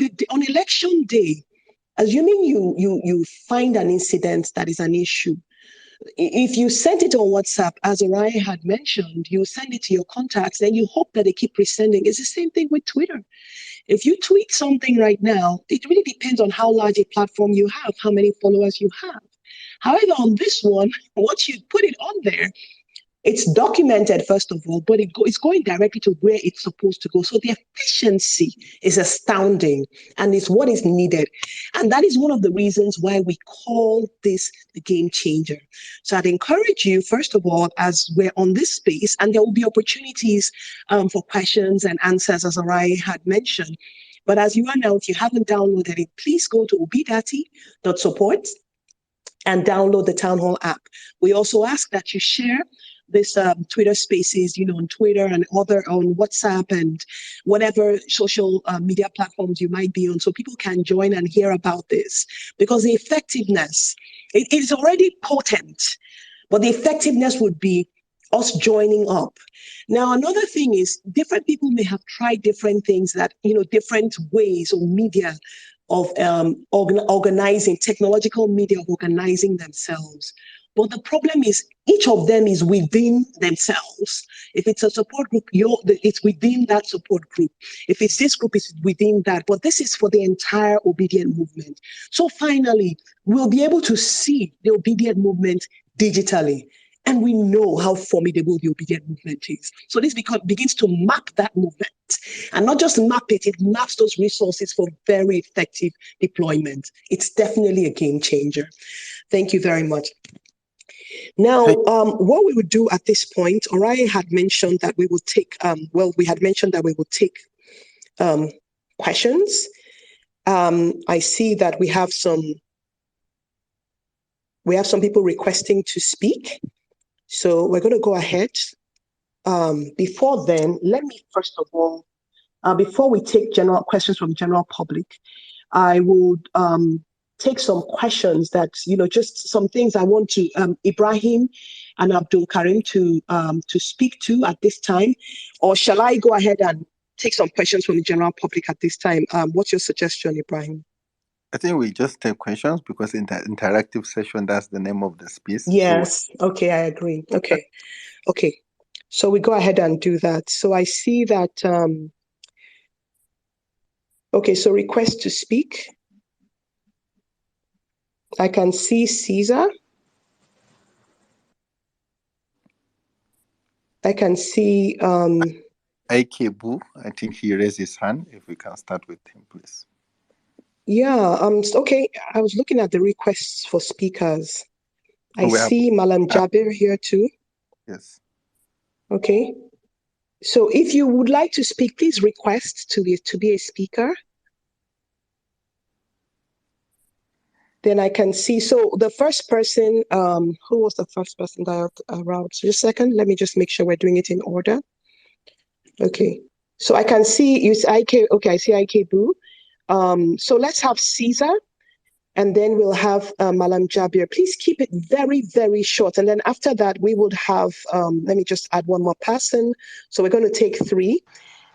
election day, assuming you find an incident that is an issue, if you send it on WhatsApp, as Orion had mentioned, you send it to your contacts, then you hope that they keep resending. It's the same thing with Twitter. If you tweet something right now, it really depends on how large a platform you have, how many followers you have. However, on this one, once you put it on there, it's documented, first of all, but it's going directly to where it's supposed to go. So the efficiency is astounding, and it's what is needed. And that is one of the reasons why we call this the game changer. So I'd encourage you, first of all, as we're on this space, and there will be opportunities for questions and answers, as Arai had mentioned. But as you are now, if you haven't downloaded it, please go to Obi-Datti.support and download the Town Hall app. We also ask that you share this Twitter Spaces, on Twitter and on WhatsApp and whatever social media platforms you might be on, so people can join and hear about this. Because the effectiveness, it is already potent, but the effectiveness would be us joining up. Now, another thing is different people may have tried different things that, different ways or media of organizing, technological media of organizing themselves. But the problem is each of them is within themselves. If it's a support group, it's within that support group. If it's this group, it's within that. But this is for the entire ObiDient movement. So finally, we'll be able to see the ObiDient movement digitally. And we know how formidable the ObiDient movement is. So this begins to map that movement. And not just map it, it maps those resources for very effective deployment. It's definitely a game changer. Thank you very much. Now, what we would do at this point, Orion had mentioned that we would take, questions. I see that we have some people requesting to speak. So we're going to go ahead. Before then, let me first of all, before we take general questions from general public, I would take some questions that, just some things I want to Ibrahim and Abdul Karim to speak to at this time. Or shall I go ahead and take some questions from the general public at this time? What's your suggestion, Ibrahim? I think we just take questions because in the interactive session, that's the name of the space. Yes. So, okay, I agree. Okay. Okay. So we go ahead and do that. So I see that, okay, so request to speak. I can see Caesar. I can see IK Boo. I think he raised his hand. If we can start with him, please. Yeah, okay. I was looking at the requests for speakers. I see Malam Jabir here too. Yes. Okay. So if you would like to speak, please request to be a speaker. Then I can see, so the first person, who was the first person that around? So just a second, let me just make sure we're doing it in order. Okay, so I can see, you see IK, okay, I see IK Boo. So let's have Caesar, and then we'll have Malam Jabir. Please keep it very, very short. And then after that, we would have, let me just add one more person. So we're going to take 3,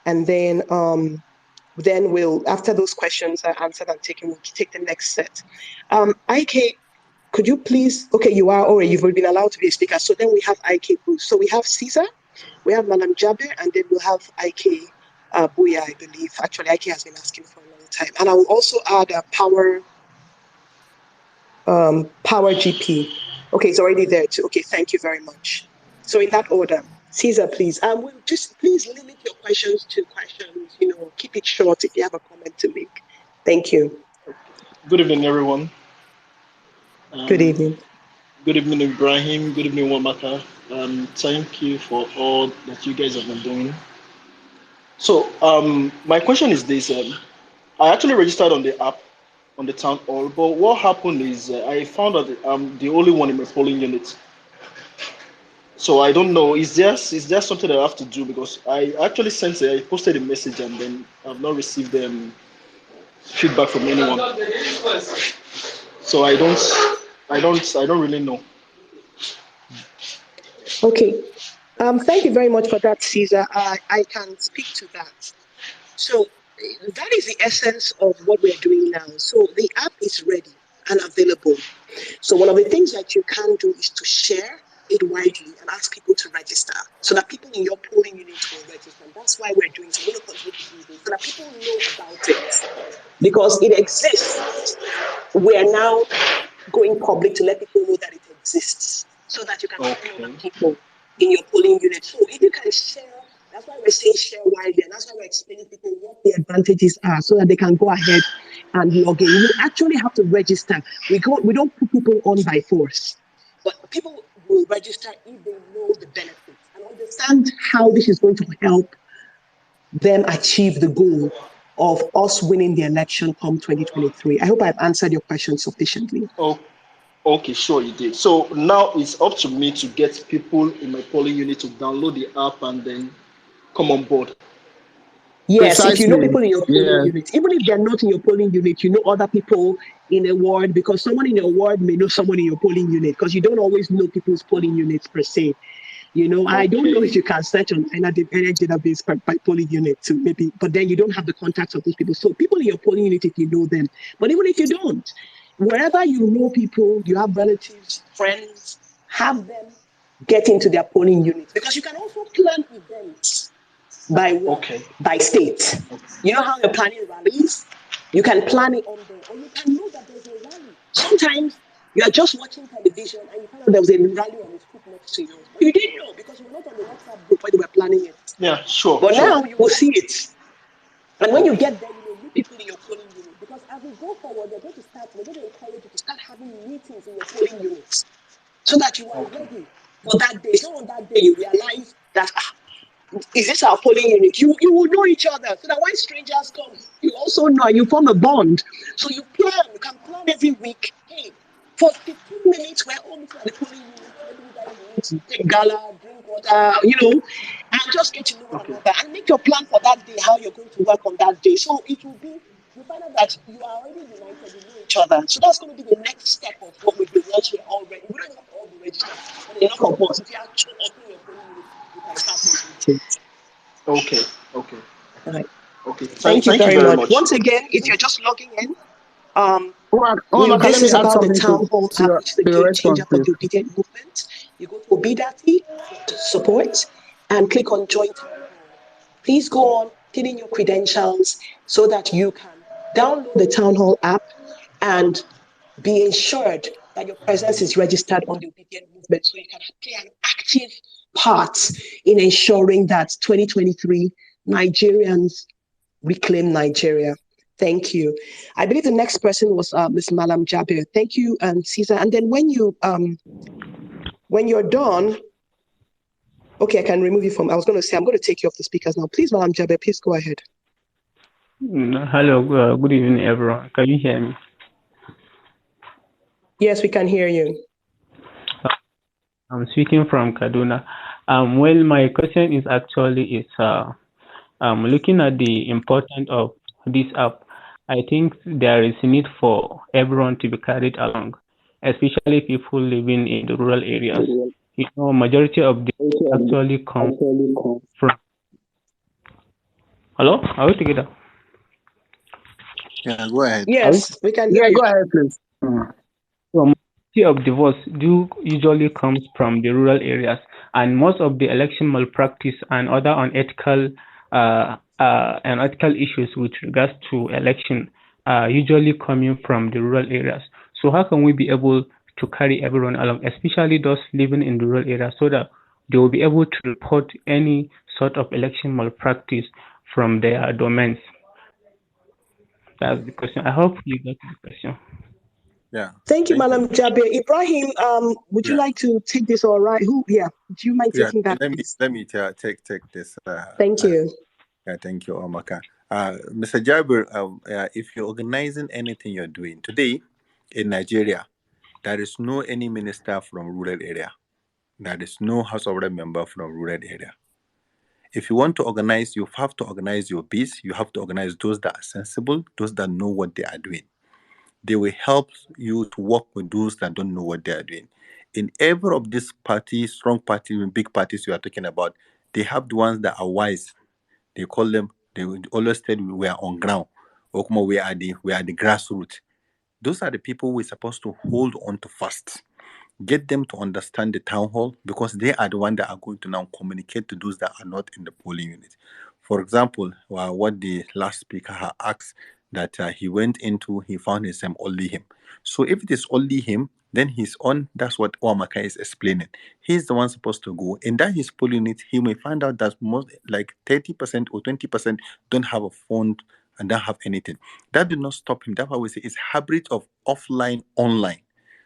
and then we'll, after those questions are answered and taken, we'll take the next set. IK, could you please, okay, you are already, you've already been allowed to be a speaker. So then we have IK Boo. So we have Caesar, we have Malam Jabir, and then we'll have IK Booya, I believe. Actually, IK has been asking for a long time. And I will also add a Power GP. Okay, it's already there too. Okay, thank you very much. So in that order, Caesar, please. We'll just please limit your questions to questions, keep it short if you have a comment to make. Thank you. Good evening, everyone. Good evening. Good evening, Ibrahim. Good evening, Wamaka. Thank you for all that you guys have been doing. So my question is this. I actually registered on the app, on the Town Hall, but what happened is I found out that I'm the only one in my polling unit. So I don't know. Is there something I have to do? Because I actually I posted a message and then I've not received feedback from anyone. So I don't really know. Okay. Thank you very much for that, Caesar. I can speak to that. So that is the essence of what we're doing now. So the app is ready and available. So one of the things that you can do is to share it widely and ask people to register so that people in your polling unit will register. And that's why we're doing so. We're going to continue to do this so that people know about it because it exists. We're now going public to let people know that it exists so that you can tell other people in your polling unit. So if you can share, that's why we're saying share widely, and that's why we're explaining to people what the advantages are so that they can go ahead and log in. You actually have to register. We don't put people on by force, but people will register if they know the benefits and understand how this is going to help them achieve the goal of us winning the election come 2023. I hope I've answered your question sufficiently. Oh, okay, sure you did. So now it's up to me to get people in my polling unit to download the app and then come on board. Yes, Precisely. if you know people in your polling unit, even if they're not in your polling unit, you know other people in a ward because someone in your ward may know someone in your polling unit because you don't always know people's polling units per se. You know, I don't know if you can search on any database by polling unit to maybe, but then you don't have the contacts of those people. So people in your polling unit, if you know them, but even if you don't, wherever you know people, you have relatives, friends, have them get into their polling units because you can also plan events by state. You know how you're planning rallies? You can plan it on there, or you can know that there's a rally. Sometimes you are just watching television and you find out there was a rally on the street next to yours. But you didn't know because you were not on the WhatsApp group when they were planning it. Yeah, sure. But now you will see it. And when you get there, you will meet people in your polling unit. Because as we go forward, they're going to encourage you to start having meetings in your polling units so that you are ready for that day. So on that day, you realize that, is this our polling unit? You will know each other so that when strangers come, you also know, you form a bond. So you can plan every week. Hey, for 15 minutes, we're all meeting at the polling unit. Maybe you guys meet, take gala, drink water, and just get to know one another and make your plan for that day, how you're going to work on that day. So it will be, you find out that you are already united, you know each other. So that's going to be the next step of what we've been launching already. We don't have to all be registered, but enough of us. If you are two or three in your polling unit, you can start meeting. Okay. All right. Okay. Thank you very much. Once again, if you're just logging in, this is about the Town Hall app, which is a game changer for the Obedient movement. You go to Obi-Datti support and click on Join Town Hall. Please go on, fill in your credentials so that you can download the Town Hall app and be ensured that your presence is registered on the Obedient movement so you can play an active part in ensuring that 2023 Nigerians reclaim Nigeria. Thank you. I believe the next person was Ms. Malam Jabir. Thank you, Caesar. And then when you're done, okay, I can remove you from. I was going to say I'm going to take you off the speakers now. Please, Malam Jabir, please go ahead. Hello, good evening, everyone. Can you hear me? Yes, we can hear you. I'm speaking from Kaduna. Well, my question is actually looking at the importance of this app. I think there is a need for everyone to be carried along, especially people living in the rural areas. You know, majority of the actually come from. Hello, are we together? Yeah, go ahead. Yes, we can hear you. Go ahead, please. So majority of divorce do usually comes from the rural areas, and most of the election malpractice and other unethical issues with regards to election are usually coming from the rural areas. So how can we be able to carry everyone along, especially those living in the rural areas, so that they will be able to report any sort of election malpractice from their domains? That's the question. I hope you got the question. Yeah. Thank you, Malam Jabir. Ibrahim, would you like to take this all right? Do you mind taking that? Let me take this. Thank you. Thank you, Omaka. Mr. Jabir, if you're organizing anything you're doing today in Nigeria, there is no any minister from rural area. there is no House of Rep member from rural area. If you want to organize, you have to organize your base. You have to organize those that are sensible, those that know what they are doing. They will help you to work with those that don't know what they are doing. In every of these parties, strong parties, big parties you are talking about, they have the ones that are wise. They call them, they will always tell you we are on ground. Or we are the grassroots. Those are the people we're supposed to hold on to first. Get them to understand the town hall, because they are the ones that are going to now communicate to those that are not in the polling unit. For example, what the last speaker had asked, that he went into, he found himself only him. So if it is only him, then he's on. That's what Omaka is explaining. He's the one supposed to go. In that his polling unit, he may find out that most, like 30% or 20%, don't have a phone and don't have anything. That did not stop him. That's why we say it's hybrid of offline, online.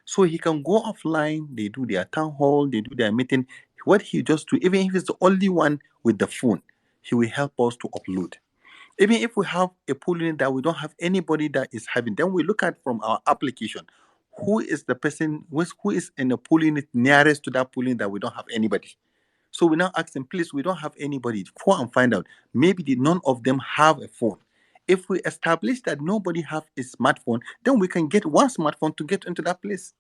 So he can go offline, they do their town hall, they do their meeting. What he just do, even if it's the only one with the phone, he will help us to upload. Even if we have a polling unit that we don't have anybody that is having, then we look at from our application, who is the person, who is in the polling unit nearest to that polling that we don't have anybody. So we now ask them, please, we don't have anybody. Go and find out. Maybe none of them have a phone. If we establish that nobody have a smartphone, then we can get one smartphone to get into that place.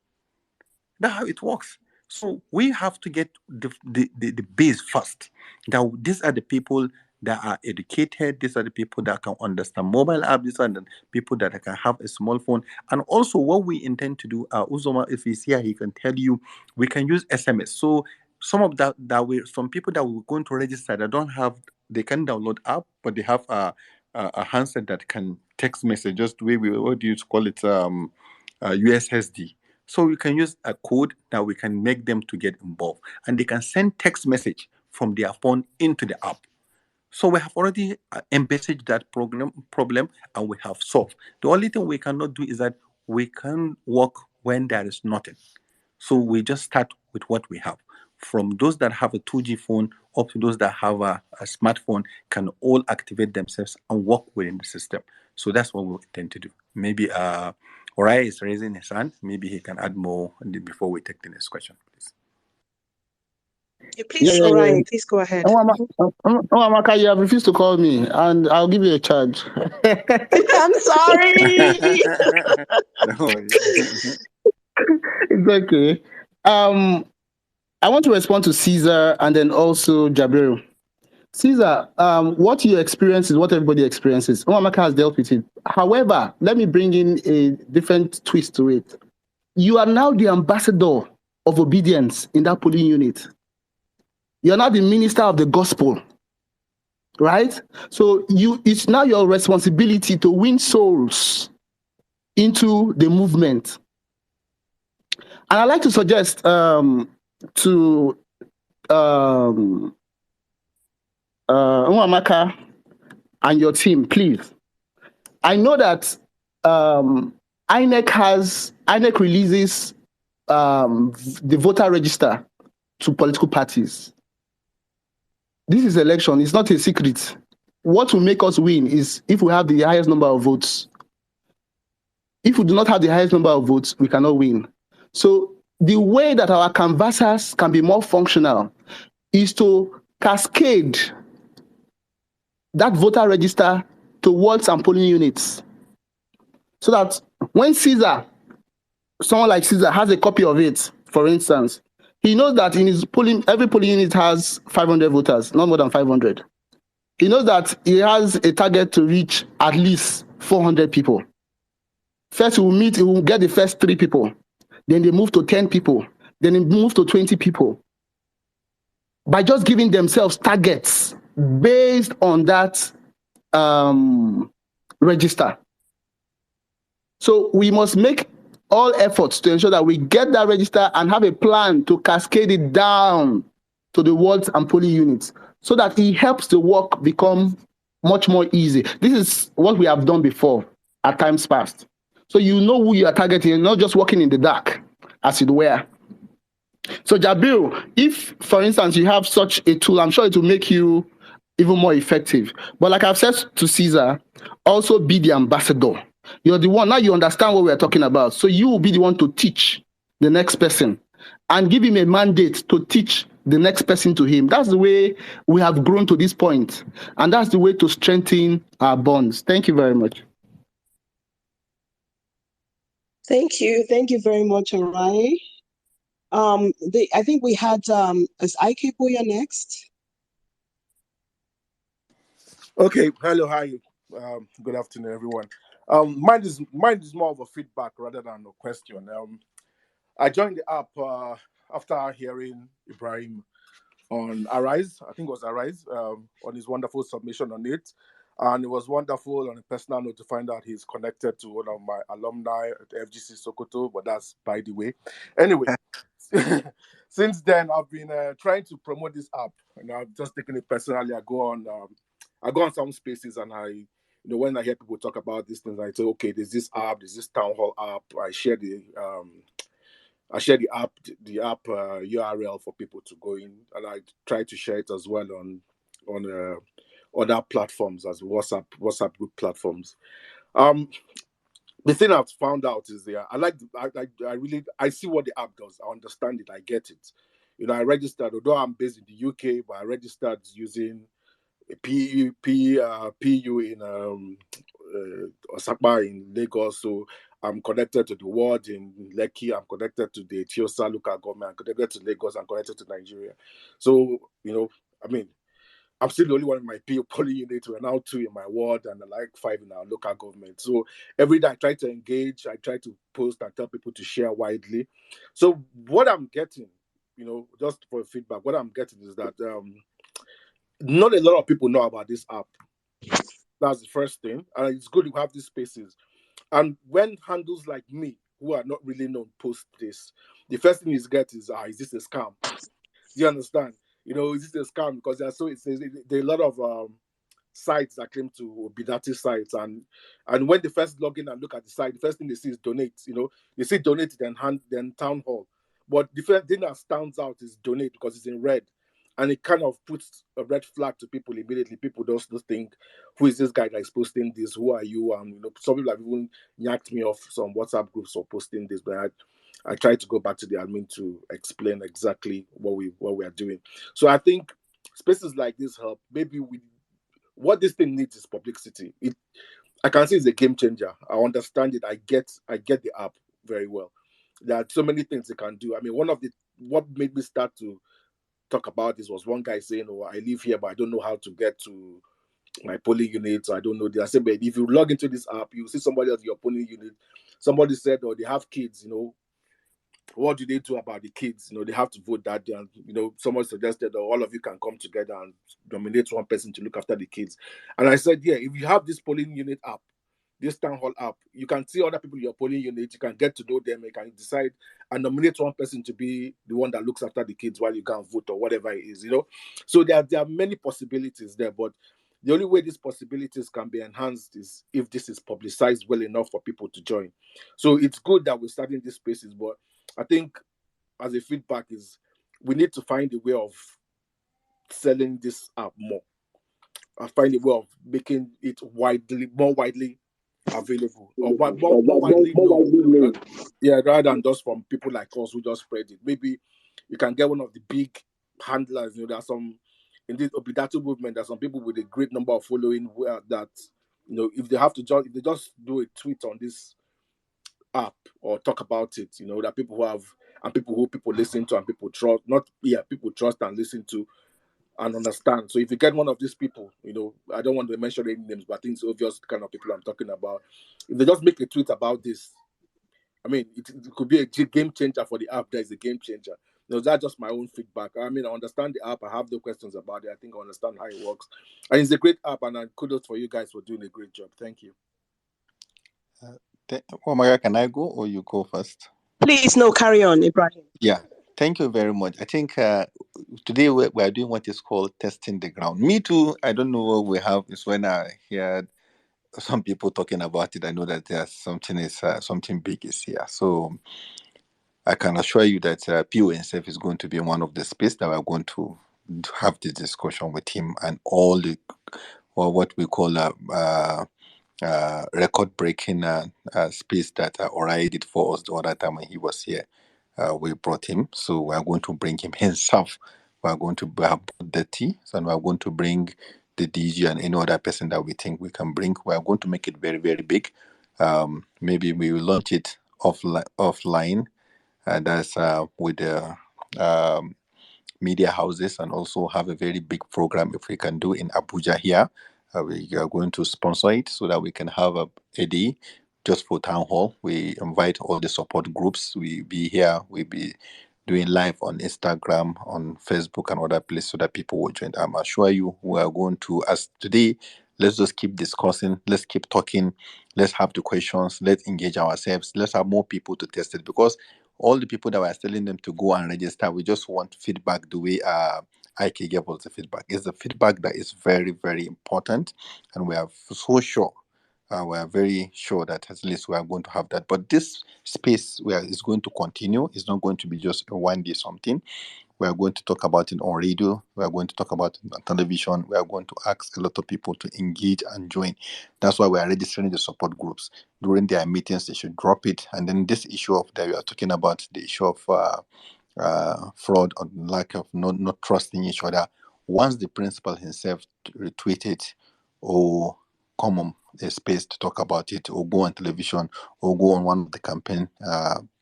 That's how it works. So we have to get the base first. Now, these are the people that are educated. These are the people that can understand mobile apps. These are the people that can have a small phone. And also what we intend to do, Uzoma, if he's here, he can tell you, we can use SMS. So some of that some people that we're going to register that don't have, they can download app, but they have a handset that can text message, just the way what do you call it, USSD. So we can use a code that we can make them to get involved, and they can send text message from their phone into the app. So we have already envisaged that problem, and we have solved. The only thing we cannot do is that we can work when there is nothing. So we just start with what we have. From those that have a 2G phone up to those that have a smartphone can all activate themselves and work within the system. So that's what we intend to do. Maybe Oriah is raising his hand. Maybe he can add more before we take the next question, please. Yeah, please, Oriah, please go ahead. Amaka, you have refused to call me, and I'll give you a charge. I'm sorry. It's okay. I want to respond to Caesar and then also Jabiru. Caesar, what you experience is what everybody experiences. Amaka has dealt with it. However, let me bring in a different twist to it. You are now the ambassador of obedience in that polling unit. You're now the minister of the gospel, right? So it's now your responsibility to win souls into the movement. And I'd like to suggest to Amaka and your team, please. I know that INEC releases the voter register to political parties. This is election, it's not a secret. What will make us win is if we have the highest number of votes. If we do not have the highest number of votes, we cannot win. So the way that our canvassers can be more functional is to cascade that voter register to wards and polling units. So that when someone like Caesar has a copy of it, for instance, he knows that in his every polling unit has 500 voters, not more than 500. He knows that he has a target to reach at least 400 people. First, he will get the first 3 people. Then they move to 10 people. Then they move to 20 people. By just giving themselves targets based on that register. So we must make all efforts to ensure that we get that register and have a plan to cascade it down to the wards and polling units so that it helps the work become much more easy. This is what we have done before at times past. So you know who you are targeting, not just working in the dark, as it were. So Jabiru, if, for instance, you have such a tool, I'm sure it will make you even more effective. But like I've said to Caesar, also be the ambassador. You're the one, now you understand what we're talking about. So you will be the one to teach the next person. and give him a mandate to teach the next person to him. That's the way we have grown to this point, and that's the way to strengthen our bonds. Thank you very much. Thank you very much, Arai. I think we had is IK Boya next. Okay, hello, hi. Good afternoon, everyone. Mine is more of a feedback rather than a question. I joined the app after hearing Ibrahim on Arise. I think it was Arise on his wonderful submission on it, and it was wonderful on a personal note to find out he's connected to one of my alumni at FGC Sokoto. But that's by the way. Anyway, since then I've been trying to promote this app, and I've just taken it personally. I go on some spaces, and when I hear people talk about these things, I say, okay, there's this app, there's this town hall app. I share the app URL for people to go in, and I try to share it as well on other platforms as WhatsApp group platforms. The thing I've found out is I see what the app does. I understand it. I get it. I registered, although I'm based in the UK, but I registered using a PU in Osakpa in Lagos. So I'm connected to the ward in Lekki. I'm connected to the Tiosa local government. I'm connected to Lagos. I'm connected to Nigeria. So, I'm still the only one in my PU polling unit. We're now 2 in my ward and 5 in our local government. So every day I try to engage. I try to post and tell people to share widely. So what I'm getting, just for feedback, what I'm getting is that not a lot of people know about this app. That's the first thing. And it's good to have these spaces. And when handles like me, who are not really known, post this, the first thing you get is this a scam? Do you understand? Is this a scam? Because there are a lot of sites that claim to Obi-Datti sites, and when they first log in and look at the site, the first thing they see is donate. They see donate, then town hall. But the first thing that stands out is donate, because it's in red. And it kind of puts a red flag to people immediately. People just think, who is this guy that is posting this? Who are you? Some people have even yanked me off some WhatsApp groups for posting this, but I tried to go back to the admin to explain exactly what we are doing. So I think spaces like this help. Maybe what this thing needs is publicity. I can say it's a game changer. I understand it. I get the app very well. There are so many things it can do. What made me start to talk about this was one guy saying, "Oh, I live here, but I don't know how to get to my polling unit. So I don't know." I said, "But if you log into this app, you see somebody else in your polling unit. Somebody said, oh, they have kids. What do they do about the kids? They have to vote that day. And someone suggested, oh, all of you can come together and nominate one person to look after the kids." And I said, yeah, if you have this polling unit app, this town hall app, you can see other people in your polling unit. You can get to know them. You can decide and nominate one person to be the one that looks after the kids while you can vote or whatever it is. So there are many possibilities there, but the only way these possibilities can be enhanced is if this is publicized well enough for people to join. So it's good that we're starting these spaces, but I think as a feedback is we need to find a way of selling this app more. Find a way of making it more widely available or more widely known. Rather than just from people like us who just spread it. Maybe you can get one of the big handlers. There are some in this Obi-Datti movement. There are some people with a great number of following that if they just do a tweet on this app or talk about it, that people who have and people who people listen to and people trust, people trust and listen to and understand. So if you get one of these people, I don't want to mention any names, but I think it's obvious the kind of people I'm talking about. If they just make a tweet about this, it could be a game changer for the app. That is a game changer. That's just my own feedback. I understand the app. I have no questions about it. I think I understand how it works. And it's a great app, and kudos for you guys for doing a great job. Thank you. Omega, can I go or you go first? Please, no, carry on, Ibrahim. Yeah, thank you very much. I think today we are doing what is called testing the ground. Me too, I don't know what we have. Is when I heard some people talking about it, I know that there's something big is here. So I can assure you that PONSF is going to be one of the space that we're going to have this discussion with him and all what we call record-breaking space that Orai did for us the other time when he was here. we brought him. So we are going to bring him himself. We are going to have Obi-Datti, and we are going to bring the DG and any other person that we think we can bring. We are going to make it very, very big. Maybe we will launch it offline. That's with the media houses, and also have a very big program if we can do in Abuja here. We are going to sponsor it so that we can have a day just for town hall. We invite all the support groups. We be here. We be doing live on Instagram, on Facebook, and other places so that people will join. I'm assure you, we are going to, as today, let's just keep discussing. Let's keep talking. Let's have the questions. Let's engage ourselves. Let's have more people to test it, because all the people that were telling them to go and register, we just want feedback the way IK gave us the feedback. It's the feedback that is very, very important, and we are so sure. We are very sure that at least we are going to have that. But this space where it's going to continue, it's not going to be just a one day something. We are going to talk about it on radio. We are going to talk about it on television. We are going to ask a lot of people to engage and join. That's why we are registering the support groups. During their meetings, they should drop it. And then this issue of that we are talking about, the issue of fraud or lack of not trusting each other. Once the principal himself retweet it, or come on a space to talk about it, or go on television, or go on one of the campaign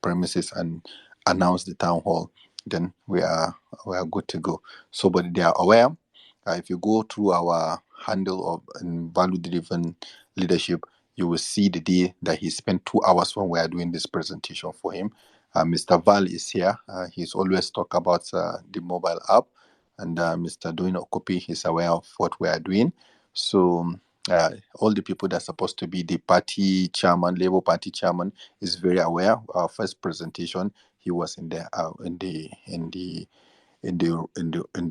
premises and announce the town hall, then we are good to go. So, but they are aware. If you go through our handle of value-driven leadership, you will see the day that he spent 2 hours when we are doing this presentation for him. Mr. Val is here. He's always talk about the mobile app, and Mr. Doing Okopi is aware of what we are doing. So all the people that are supposed to be the party chairman, Labour Party chairman, is very aware. Our first presentation, he was in the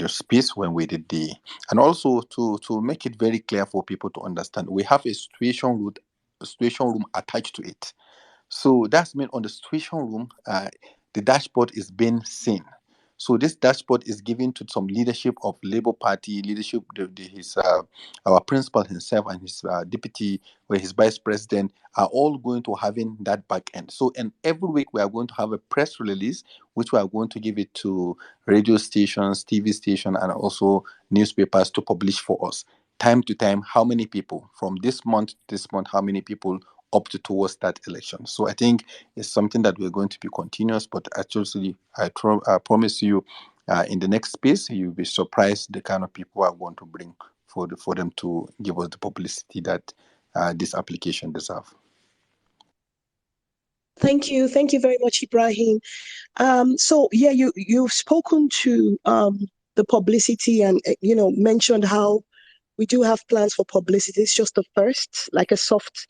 space when we did the, and also to make it very clear for people to understand, we have a situation room attached to it. So that's meant on the situation room, the dashboard is being seen. So this dashboard is given to some leadership of Labour Party leadership, our principal himself and his deputy, or his vice president, are all going to having that back end. So, and every week we are going to have a press release, which we are going to give it to radio stations, TV station, and also newspapers to publish for us. Time to time, how many people from this month, how many people opt towards that election. So I think it's something that we're going to be continuous, but actually I promise you in the next space, you'll be surprised the kind of people are going to bring for them to give us the publicity that this application deserves. Thank you very much, Ibrahim. So yeah, you've spoken to the publicity, and mentioned how we do have plans for publicity. It's just the first, like a soft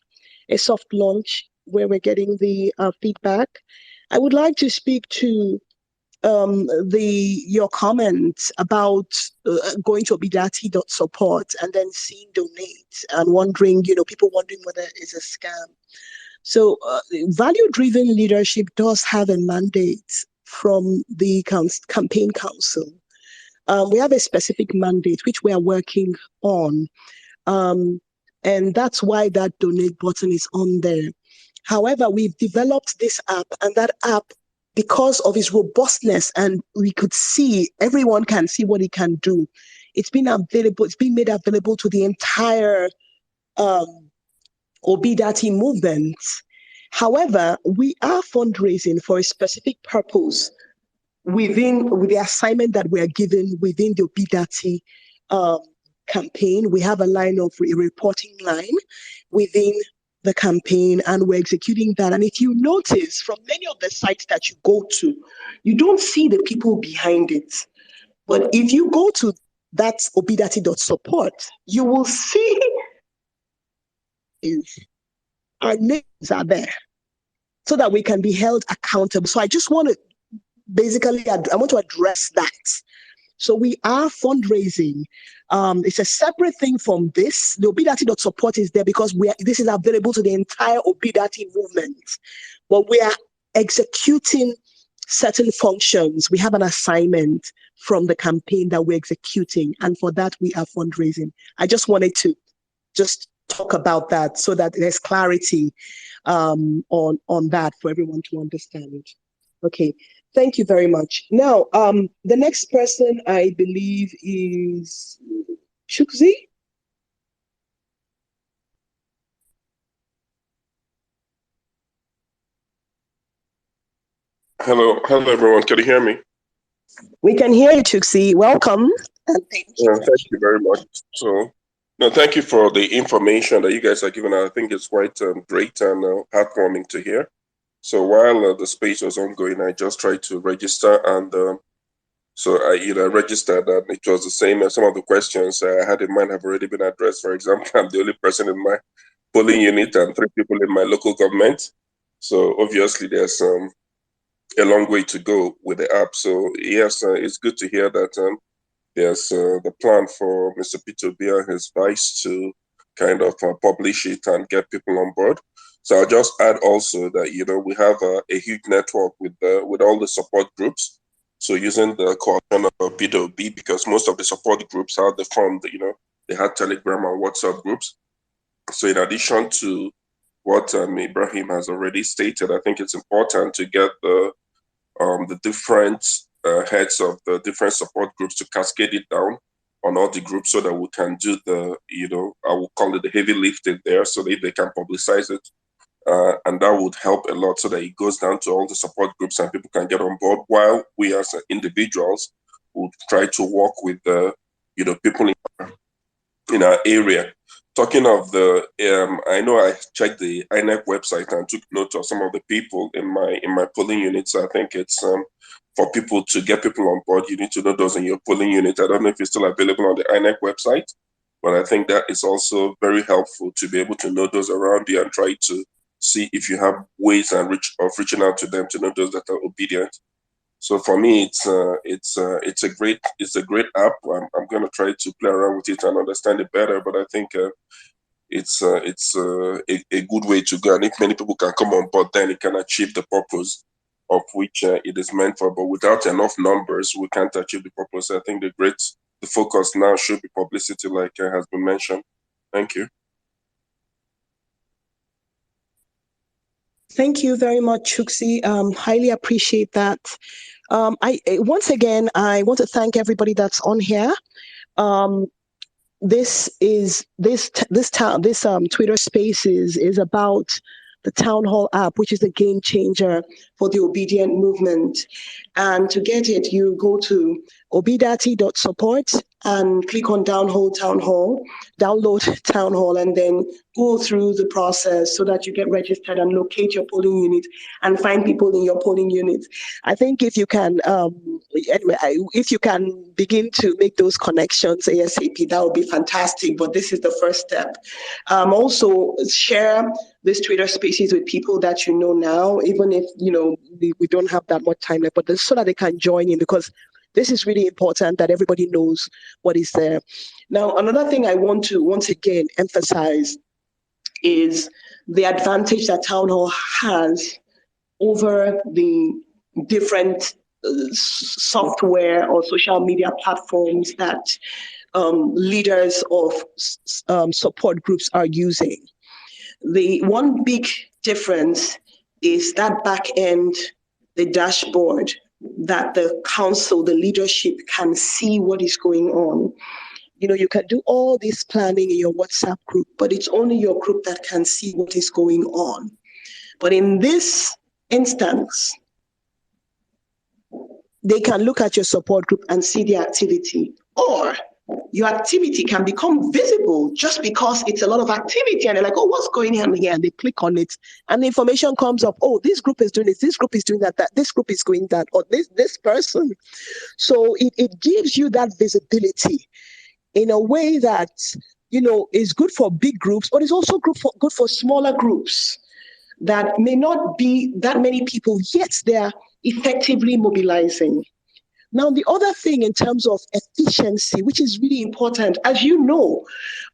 launch where we're getting the feedback. I would like to speak to your comments about going to Obi-Datti.support and then seeing donate and wondering, people wondering whether it's a scam. So value-driven leadership does have a mandate from the campaign council. We have a specific mandate which we are working on. And that's why that donate button is on there. However, we've developed this app, and that app, because of its robustness, and we could see, everyone can see what it can do. It's been made available to the entire Obi-Datti movement. However, we are fundraising for a specific purpose with the assignment that we are given within the Obi-Datti campaign. We have a reporting line within the campaign, and we're executing that. And if you notice from many of the sites that you go to, you don't see the people behind it. But if you go to that Obidatti.support, you will see our names are there so that we can be held accountable. So I just want to I want to address that. So we are fundraising. It's a separate thing from this. The Obi-Datti.support is there because this is available to the entire Obi-Datti movement. But we are executing certain functions. We have an assignment from the campaign that we're executing, and for that we are fundraising. I just wanted to just talk about that so that there's clarity on that for everyone to understand. Okay. Thank you very much. Now, the next person I believe is Shukzi. Hello everyone. Can you hear me? We can hear you, Chuksi. Welcome. And thank you very much. So, no, thank you for the information that you guys are giving. I think it's quite great and heartwarming to hear. So while the space was ongoing, I just tried to register, and so I registered, and it was the same as some of the questions I had in mind have already been addressed. For example, I'm the only person in my polling unit and 3 people in my local government. So obviously there's a long way to go with the app. So yes, it's good to hear that there's the plan for Mr. Peter B and his vice to kind of publish it and get people on board. So I'll just add also that we have a huge network with all the support groups. So using the coalition of P2B, because most of the support groups are the form that they had Telegram and WhatsApp groups. So in addition to what Ibrahim has already stated, I think it's important to get the different heads of the different support groups to cascade it down on all the groups so that we can do the, I will call it the heavy lifting there, so that they can publicize it. And that would help a lot so that it goes down to all the support groups and people can get on board, while we as individuals would try to work with the, people in our area. Talking of the, I know I checked the INEC website and took note of some of the people in my polling units. I think it's for people to get people on board, you need to know those in your polling unit. I don't know if it's still available on the INEC website, but I think that is also very helpful to be able to know those around you and try to see if you have ways of reaching out to them to know those that are obedient. So for me, it's a great app. I'm going to try to play around with it and understand it better. But I think it's a good way to go. And if many people can come on board, then it can achieve the purpose of which it is meant for. But without enough numbers, we can't achieve the purpose. I think the focus now should be publicity, like has been mentioned. Thank you. Thank you very much, Chuksi. Highly appreciate that. Once again, I want to thank everybody that's on here. This Twitter Spaces is about the Town Hall app, which is a game changer for the ObiDient movement. And to get it, you go to Obi-Datti.support and click on download Town Hall, and then go through the process so that you get registered and locate your polling unit and find people in your polling unit. I think if you can, if you can begin to make those connections ASAP, that would be fantastic. But this is the first step. Also, share this Twitter Spaces with people that you know now, even if we don't have that much time left, but so that they can join in, because this is really important that everybody knows what is there. Now, another thing I want to once again emphasize is the advantage that Town Hall has over the different software or social media platforms that leaders of support groups are using. The one big difference is that back end, the dashboard, that the council, the leadership can see what is going on. You can do all this planning in your WhatsApp group, but it's only your group that can see what is going on. But in this instance, they can look at your support group and see the activity, or your activity can become visible just because it's a lot of activity and they're like, oh, what's going on here? And they click on it and the information comes up, oh, this group is doing this group is doing that, this group is doing that, or this person. So it gives you that visibility in a way that, is good for big groups, but it's also good for smaller groups that may not be that many people, yet they're effectively mobilizing. Now, the other thing in terms of efficiency, which is really important, as you know,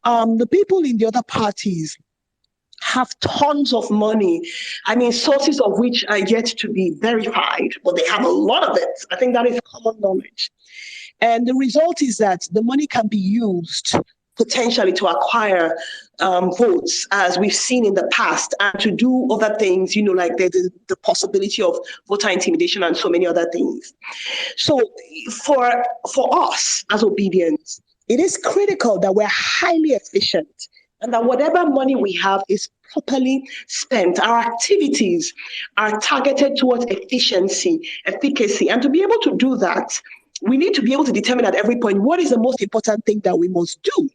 the people in the other parties have tons of money. I mean, sources of which are yet to be verified, but they have a lot of it. I think that is common knowledge. And the result is that the money can be used potentially to acquire votes as we've seen in the past, and to do other things, like the possibility of voter intimidation and so many other things. So for us as ObiDient, it is critical that we're highly efficient and that whatever money we have is properly spent. Our activities are targeted towards efficiency, efficacy. And to be able to do that, we need to be able to determine at every point what is the most important thing that we must do.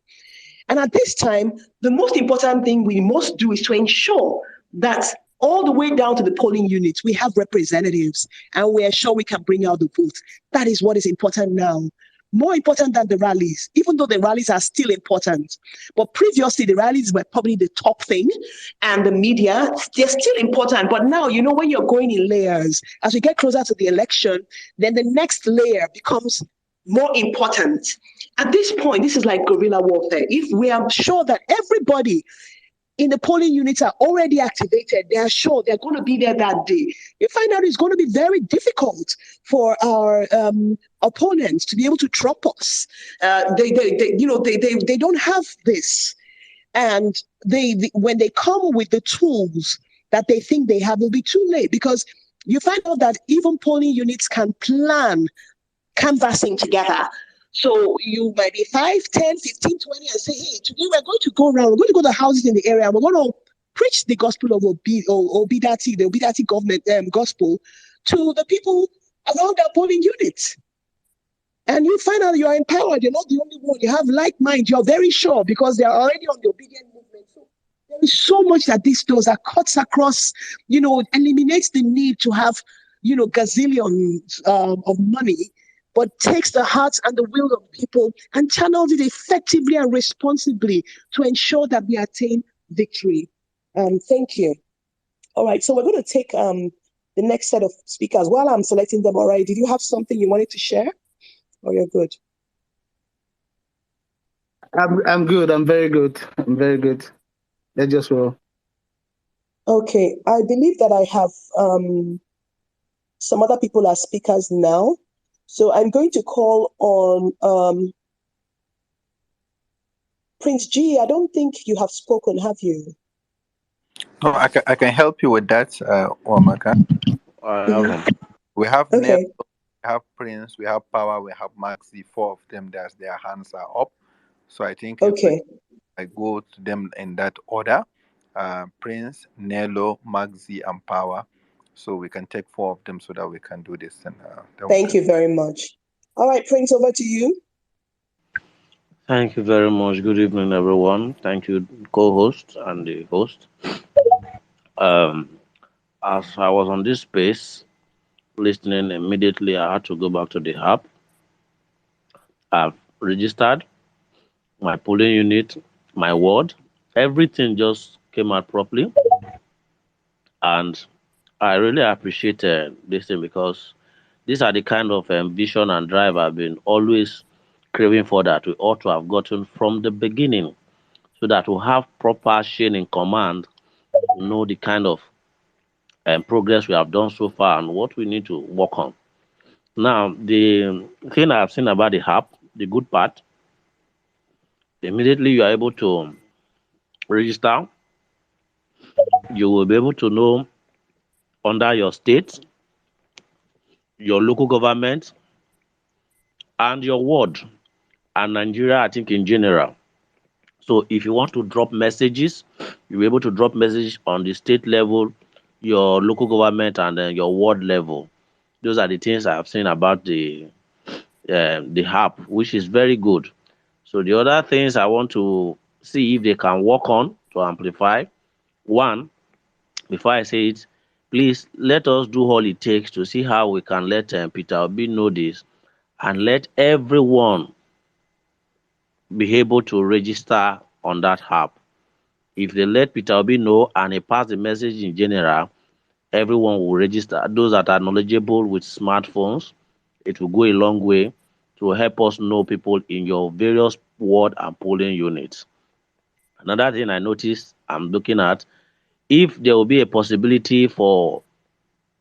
And at this time, the most important thing we must do is to ensure that all the way down to the polling units, we have representatives and we are sure we can bring out the votes. That is what is important now. More important than the rallies, even though the rallies are still important. But previously, the rallies were probably the top thing, and the media, they're still important. But now, when you're going in layers, as we get closer to the election, then the next layer becomes more important. At this point, this is like guerrilla warfare. If we are sure that everybody in the polling units are already activated, they are sure they're going to be there that day, you find out it's going to be very difficult for our opponents to be able to trap us. They don't have this, and when they come with the tools that they think they have, it'll be too late, because you find out that even polling units can plan canvassing together. So you might be 5, 10, 15, 20 and say, hey, today we're going to go around, we're going to go to houses in the area, and we're going to preach the gospel of Obi-Datti, the Obi-Datti government gospel to the people around our polling units. And you find out you're empowered, you're not the only one, you have like mind, you're very sure because they're already on the ObiDient movement. So there is so much that this does that cuts across, eliminates the need to have, gazillions of money, but takes the hearts and the will of people and channels it effectively and responsibly to ensure that we attain victory. Thank you. All right, so we're going to take the next set of speakers. While I'm selecting them, all right, did you have something you wanted to share? Or you're good? I'm good. I'm very good. I'm very good. Let's just roll. Okay, I believe that I have some other people as speakers now. So I'm going to call on Prince G. I don't think you have spoken, have you? No, I can help you with that, Omaka. We have okay. we have Prince, we have Power, we have Maxi. 4 of them, their hands are up. So I think I go to them in that order: Prince, Nello, Maxi, and Power. So we can take 4 of them so that we can do this. And thank you very much. All right, Prince, over to you. Thank you very much. Good evening, everyone. Thank you, co-host and the host. As I was on this space listening, immediately I had to go back to the app. I've registered my polling unit, my ward, everything just came out properly. And I really appreciated this thing, because these are the kind of vision and drive I've been always craving for, that we ought to have gotten from the beginning, so that we have proper chain in command, know the kind of progress we have done so far and what we need to work on. Now, the thing I've seen about the app, the good part, immediately you are able to register, you will be able to know under your state, your local government, and your ward, and Nigeria, I think, in general. So if you want to drop messages, you'll be able to drop messages on the state level, your local government, and then your ward level. Those are the things I've seen about the app, which is very good. So the other things I want to see if they can work on to amplify. One, before I say it, please let us do all it takes to see how we can let Peter Obi know this, and let everyone be able to register on that app. If they let Peter Obi know and he pass the message in general, everyone will register. Those that are knowledgeable with smartphones, it will go a long way to help us know people in your various ward and polling units. Another thing I noticed, I'm looking at, if there will be a possibility for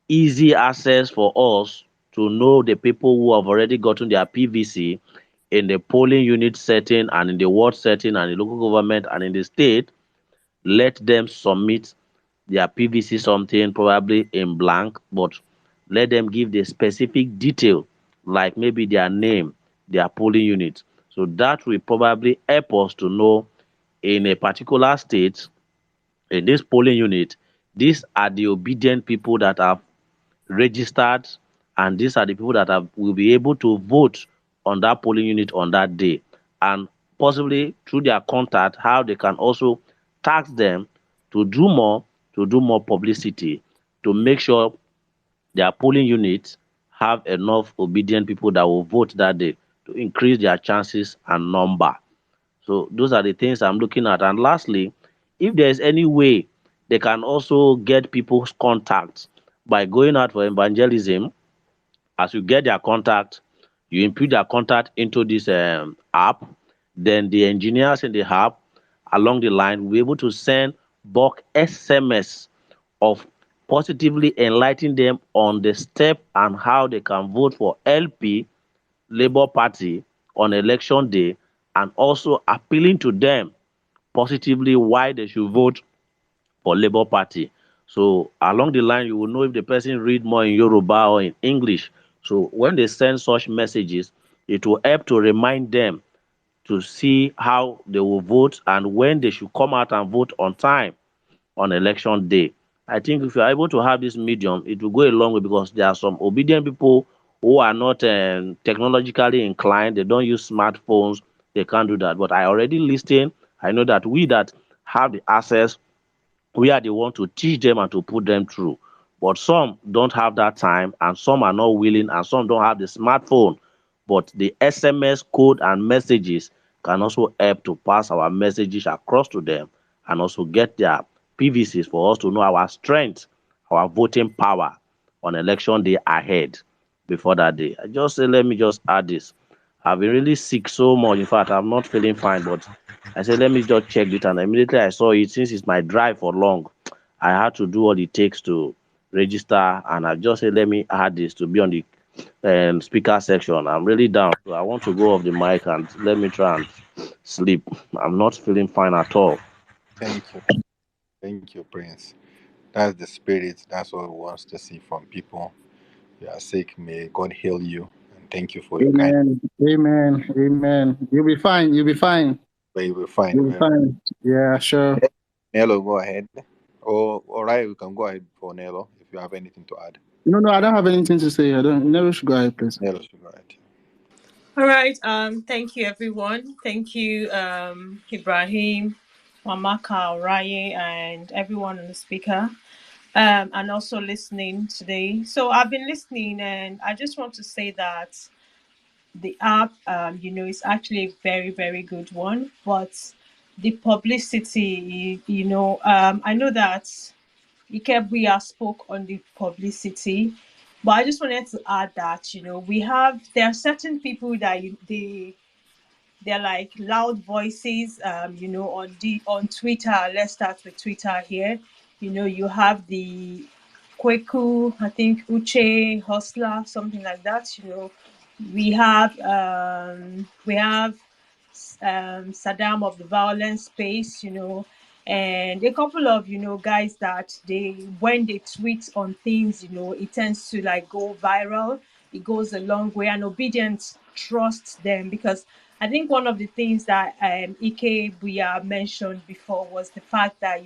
easy access for us to know the people who have already gotten their PVC in the polling unit setting and in the ward setting and in the local government and in the state, let them submit their PVC something probably in blank, but let them give the specific detail, like maybe their name, their polling unit. So that will probably help us to know in a particular state, in this polling unit, these are the obedient people that have registered, and these are the people that will be able to vote on that polling unit on that day, and possibly through their contact, how they can also task them to do more publicity, to make sure their polling units have enough obedient people that will vote that day, to increase their chances and number. So those are the things I'm looking at. And lastly, if there's any way they can also get people's contacts by going out for evangelism, as you get their contact, you input their contact into this app, then the engineers in the app along the line will be able to send bulk SMS of positively enlightening them on the step and how they can vote for LP, Labour Party, on election day, and also appealing to them positively why they should vote for Labour Party. So along the line, you will know if the person read more in Yoruba or in English. So when they send such messages, it will help to remind them to see how they will vote and when they should come out and vote on time on election day. I think if you are able to have this medium, it will go a long way, because there are some obedient people who are not technologically inclined. They don't use smartphones. They can't do that. But I already listen. I know that we that have the access, we are the one to teach them and to put them through. But some don't have that time, and some are not willing, and some don't have the smartphone. But the SMS code and messages can also help to pass our messages across to them, and also get their PVCs for us to know our strength, our voting power on election day ahead before that day. I just say, let me just add this. I've been really sick so much. In fact, I'm not feeling fine, but I said, let me just check it. And immediately I saw it, since it's my drive for long, I had to do what it takes to register. And I just said, let me add this to be on the speaker section. I'm really down. So I want to go off the mic and let me try and sleep. I'm not feeling fine at all. Thank you. Thank you, Prince. That's the spirit. That's what we want to see from people. You are sick. May God heal you. And thank you for your kind. Amen. Amen. Amen. You'll be fine. You'll be fine. But you'll be fine. You'll be fine. Yeah, sure. Nello, go ahead. Oh, all right. We can go ahead for Nello if you have anything to add. No, I don't have anything to say. I don't. Never should go ahead, please. Nello should go ahead. All right. Thank you, everyone. Thank you, Ibrahim, Mamaka, Oraye, and everyone on the speaker, and also listening today. So I've been listening, and I just want to say that the app, is actually a very, very good one. But the publicity, I know that Ikebuya spoke on the publicity, but I just wanted to add that there are certain people that they're like loud voices, on Twitter. Let's start with Twitter here. You have the Kweku, I think Uche Hustler, something like that. We have Saddam of the violence space, and a couple of guys that when they tweet on things, it tends to like go viral. It goes a long way, and ObiDient trusts them, because I think one of the things that Ike Buya mentioned before was the fact that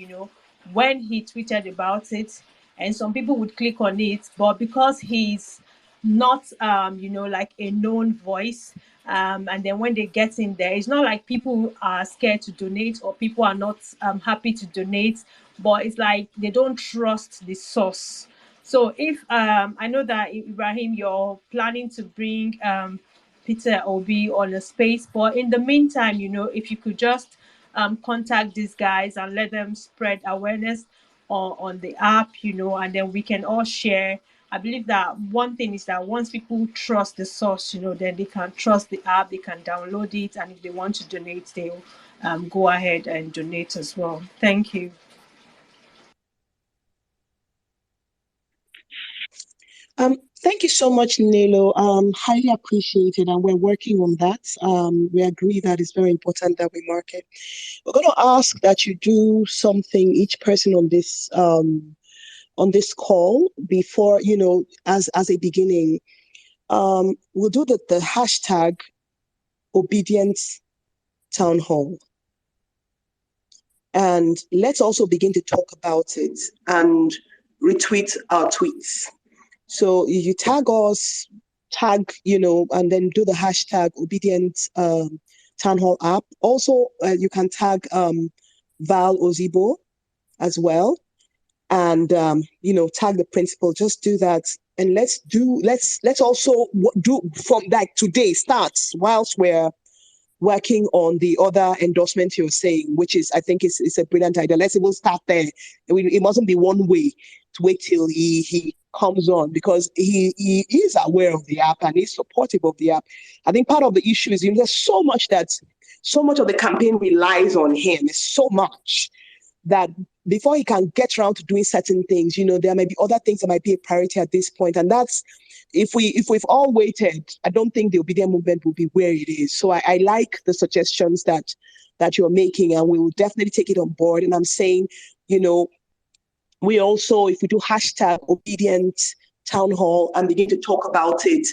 when he tweeted about it, and some people would click on it, but because he's not like a known voice, and then when they get in there, it's not like people are scared to donate or people are not happy to donate, but it's like they don't trust the source. So if I know that Ibrahim, you're planning to bring Peter Obi on a space, but in the meantime, if you could just contact these guys and let them spread awareness on the app, and then we can all share. I believe that one thing is that once people trust the source, then they can trust the app, they can download it, and if they want to donate, they'll go ahead and donate as well. Thank you. Thank you so much, Nelo. Highly appreciated, and we're working on that. We agree that it's very important that we market. We're going to ask that you do something, each person on this call, before, as a beginning. We'll do the hashtag ObiDient Town Hall. And let's also begin to talk about it and retweet our tweets. So you tag us, and then do the hashtag ObiDient Town Hall app. Also, you can tag Val Ozibo as well, and tag the principal. Just do that, and let's also do from like today starts whilst we're working on the other endorsement you're saying, which is, I think it's a brilliant idea. Let's even start there. It mustn't be one way to wait till he comes on, because he is aware of the app and he's supportive of the app. I think part of the issue is, there's so much of the campaign relies on him. It's so much that before he can get around to doing certain things, there may be other things that might be a priority at this point. And that's, if we've all waited, I don't think the Obedient movement will be where it is. So I like the suggestions that you're making, and we will definitely take it on board. And I'm saying, we also, if we do hashtag ObiDient Town Hall and begin to talk about it,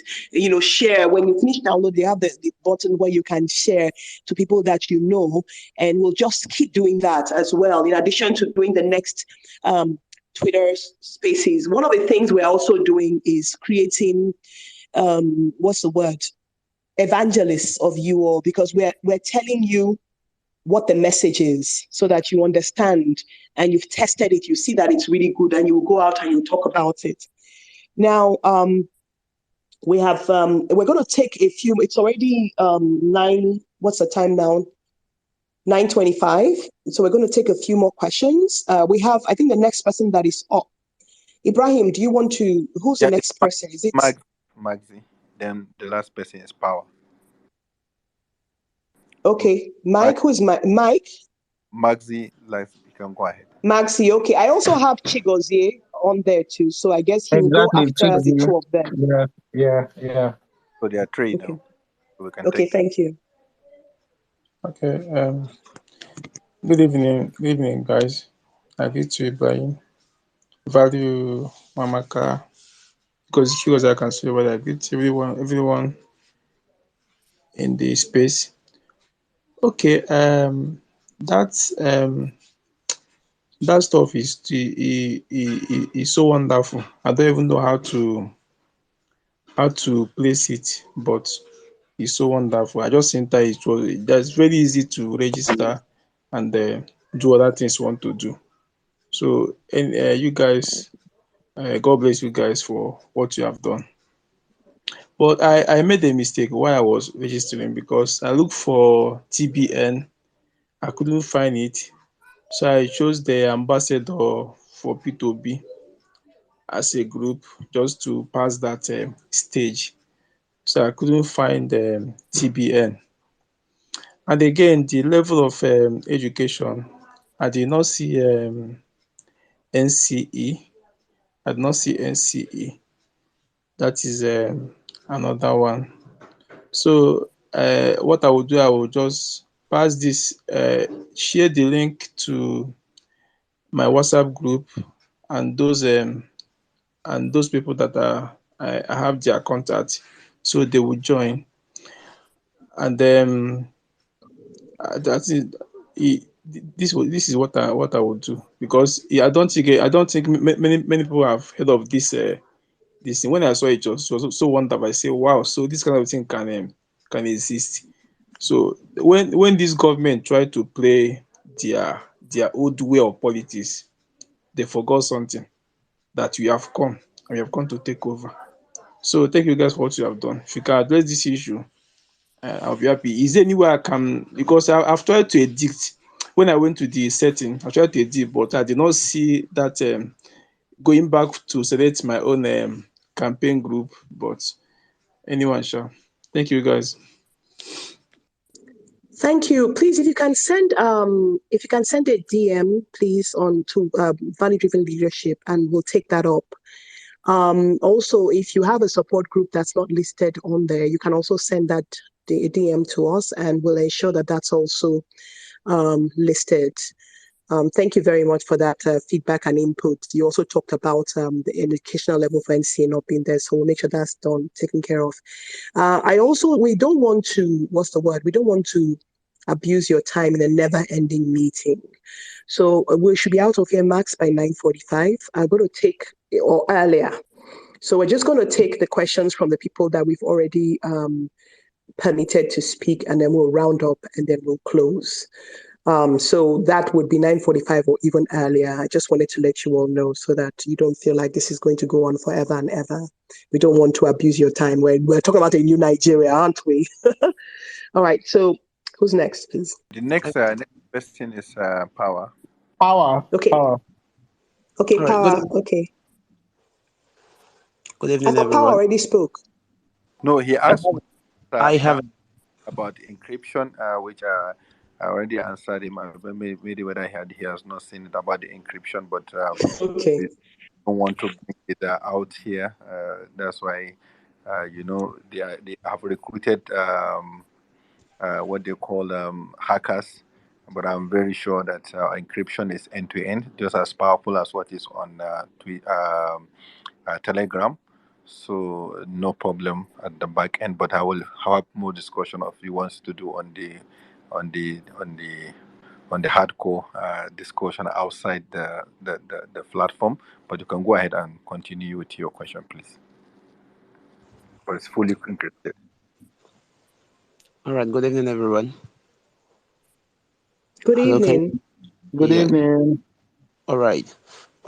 share. When you finish download, they have the button where you can share to people that you know, and we'll just keep doing that as well, in addition to doing the next Twitter spaces. One of the things we're also doing is creating, evangelists of you all, because we're telling you what the message is, so that you understand and you've tested it, you see that it's really good, and you will go out and you talk about it. Now, we have, we're going to take a few, it's already 9, what's the time now? 9:25. So we're going to take a few more questions. We have, I think the next person that is up. Ibrahim, do you want to, who's the next person? Is it? Magzi. Then the last person is Power. Okay, Mike, who is Mike? Magzi, you can go ahead. Maxi, okay. I also have Chigozie on there too, so I guess he will go after the two of them. Yeah. So they are three okay. now. So we can thank you. Okay. Good evening, guys. I greet you, Ibrahim. Value Mamaka, because she was, I can see, but I greet everyone in the space. Okay. That stuff is so wonderful. I don't even know how to place it, but it's so wonderful. I just think that that's very easy to register and do other things you want to do. So, and you guys, God bless you guys for what you have done. But I made a mistake while I was registering, because I looked for TBN, I couldn't find it. So I chose the ambassador for P2B as a group, just to pass that stage. So I couldn't find TBN. And again, the level of education, I did not see NCE. I did not see NCE. That is another one. So what I will do, I will just pass this, share the link to my WhatsApp group, and those people that I have their contact, so they will join. And then that's it. This is what I would do, because I don't think many people have heard of this thing. When I saw it, it was so wonderful. I say, wow, so this kind of thing can exist. So when this government try to play their old way of politics, they forgot something, that we have come to take over. So thank you guys for what you have done. If you can address this issue, I'll be happy. Is there any way I can, because I've tried to edit. When I went to the setting, I tried to edit, but I did not see that going back to select my own campaign group. But anyone, sure. Thank you guys. Thank you. Please, if you can send a DM, please, on to Value Driven Leadership, and we'll take that up. Also, if you have a support group that's not listed on there, you can also send that DM to us, and we'll ensure that that's also listed. Thank you very much for that feedback and input. You also talked about the educational level for NCA not being there, so we'll make sure that's taken care of. We don't want to, we don't want to abuse your time in a never-ending meeting. So we should be out of here max by 9:45. I'm going to take, or earlier. So we're just going to take the questions from the people that we've already permitted to speak, and then we'll round up and then we'll close. So that would be 9:45 or even earlier. I just wanted to let you all know so that you don't feel like this is going to go on forever and ever. We don't want to abuse your time. We're talking about a new Nigeria, aren't we? All right. So who's next, please? The next question is Power. Power. Okay. Power. Okay, All right, Power. Okay. Good evening, I thought Power everyone. already spoke. No, he asked I have about encryption, which I already answered him. Maybe whether he has not seen it about the encryption, but Okay. we don't want to bring it out here. That's why, they have recruited what they call hackers. But I'm very sure that encryption is end-to-end, just as powerful as what is on Telegram. So no problem at the back end. But I will have more discussion of he wants to do on the hardcore discussion outside the platform. But you can go ahead and continue with your question, please. But it's fully encrypted. all right. Good evening, everyone. Good Hello, evening. Good evening. All right.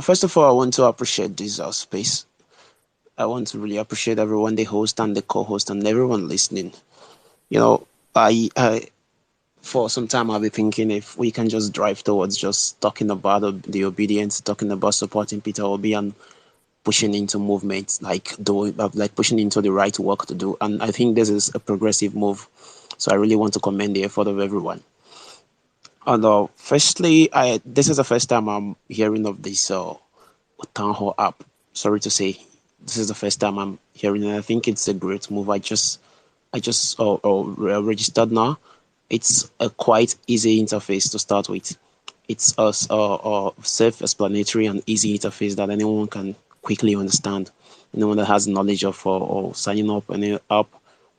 First of all, I want to appreciate this space. I want to really appreciate everyone, the host and the co-host, and everyone listening. You know, I for some time I'll be thinking if we can just drive towards just talking about the obedience, talking about supporting Peter Obi and pushing into movements, like pushing into the right work to do. And I think this is a progressive move. So I really want to commend the effort of everyone. And firstly, this is the first time I'm hearing of this Town Hall app. Sorry to say, this is the first time I'm hearing it. I think it's a great move. I just registered now. It's a quite easy interface to start with. It's a self-explanatory and easy interface that anyone can quickly understand. Anyone that has knowledge of or signing up any app,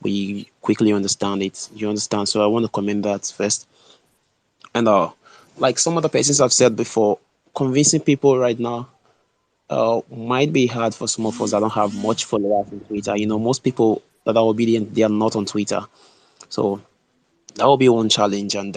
we quickly understand it. You understand? So I want to commend that first. And like some other persons have said before, convincing people right now might be hard for some of us that don't have much followers on Twitter. You know, most people that are obedient, they are not on Twitter. So that will be one challenge. And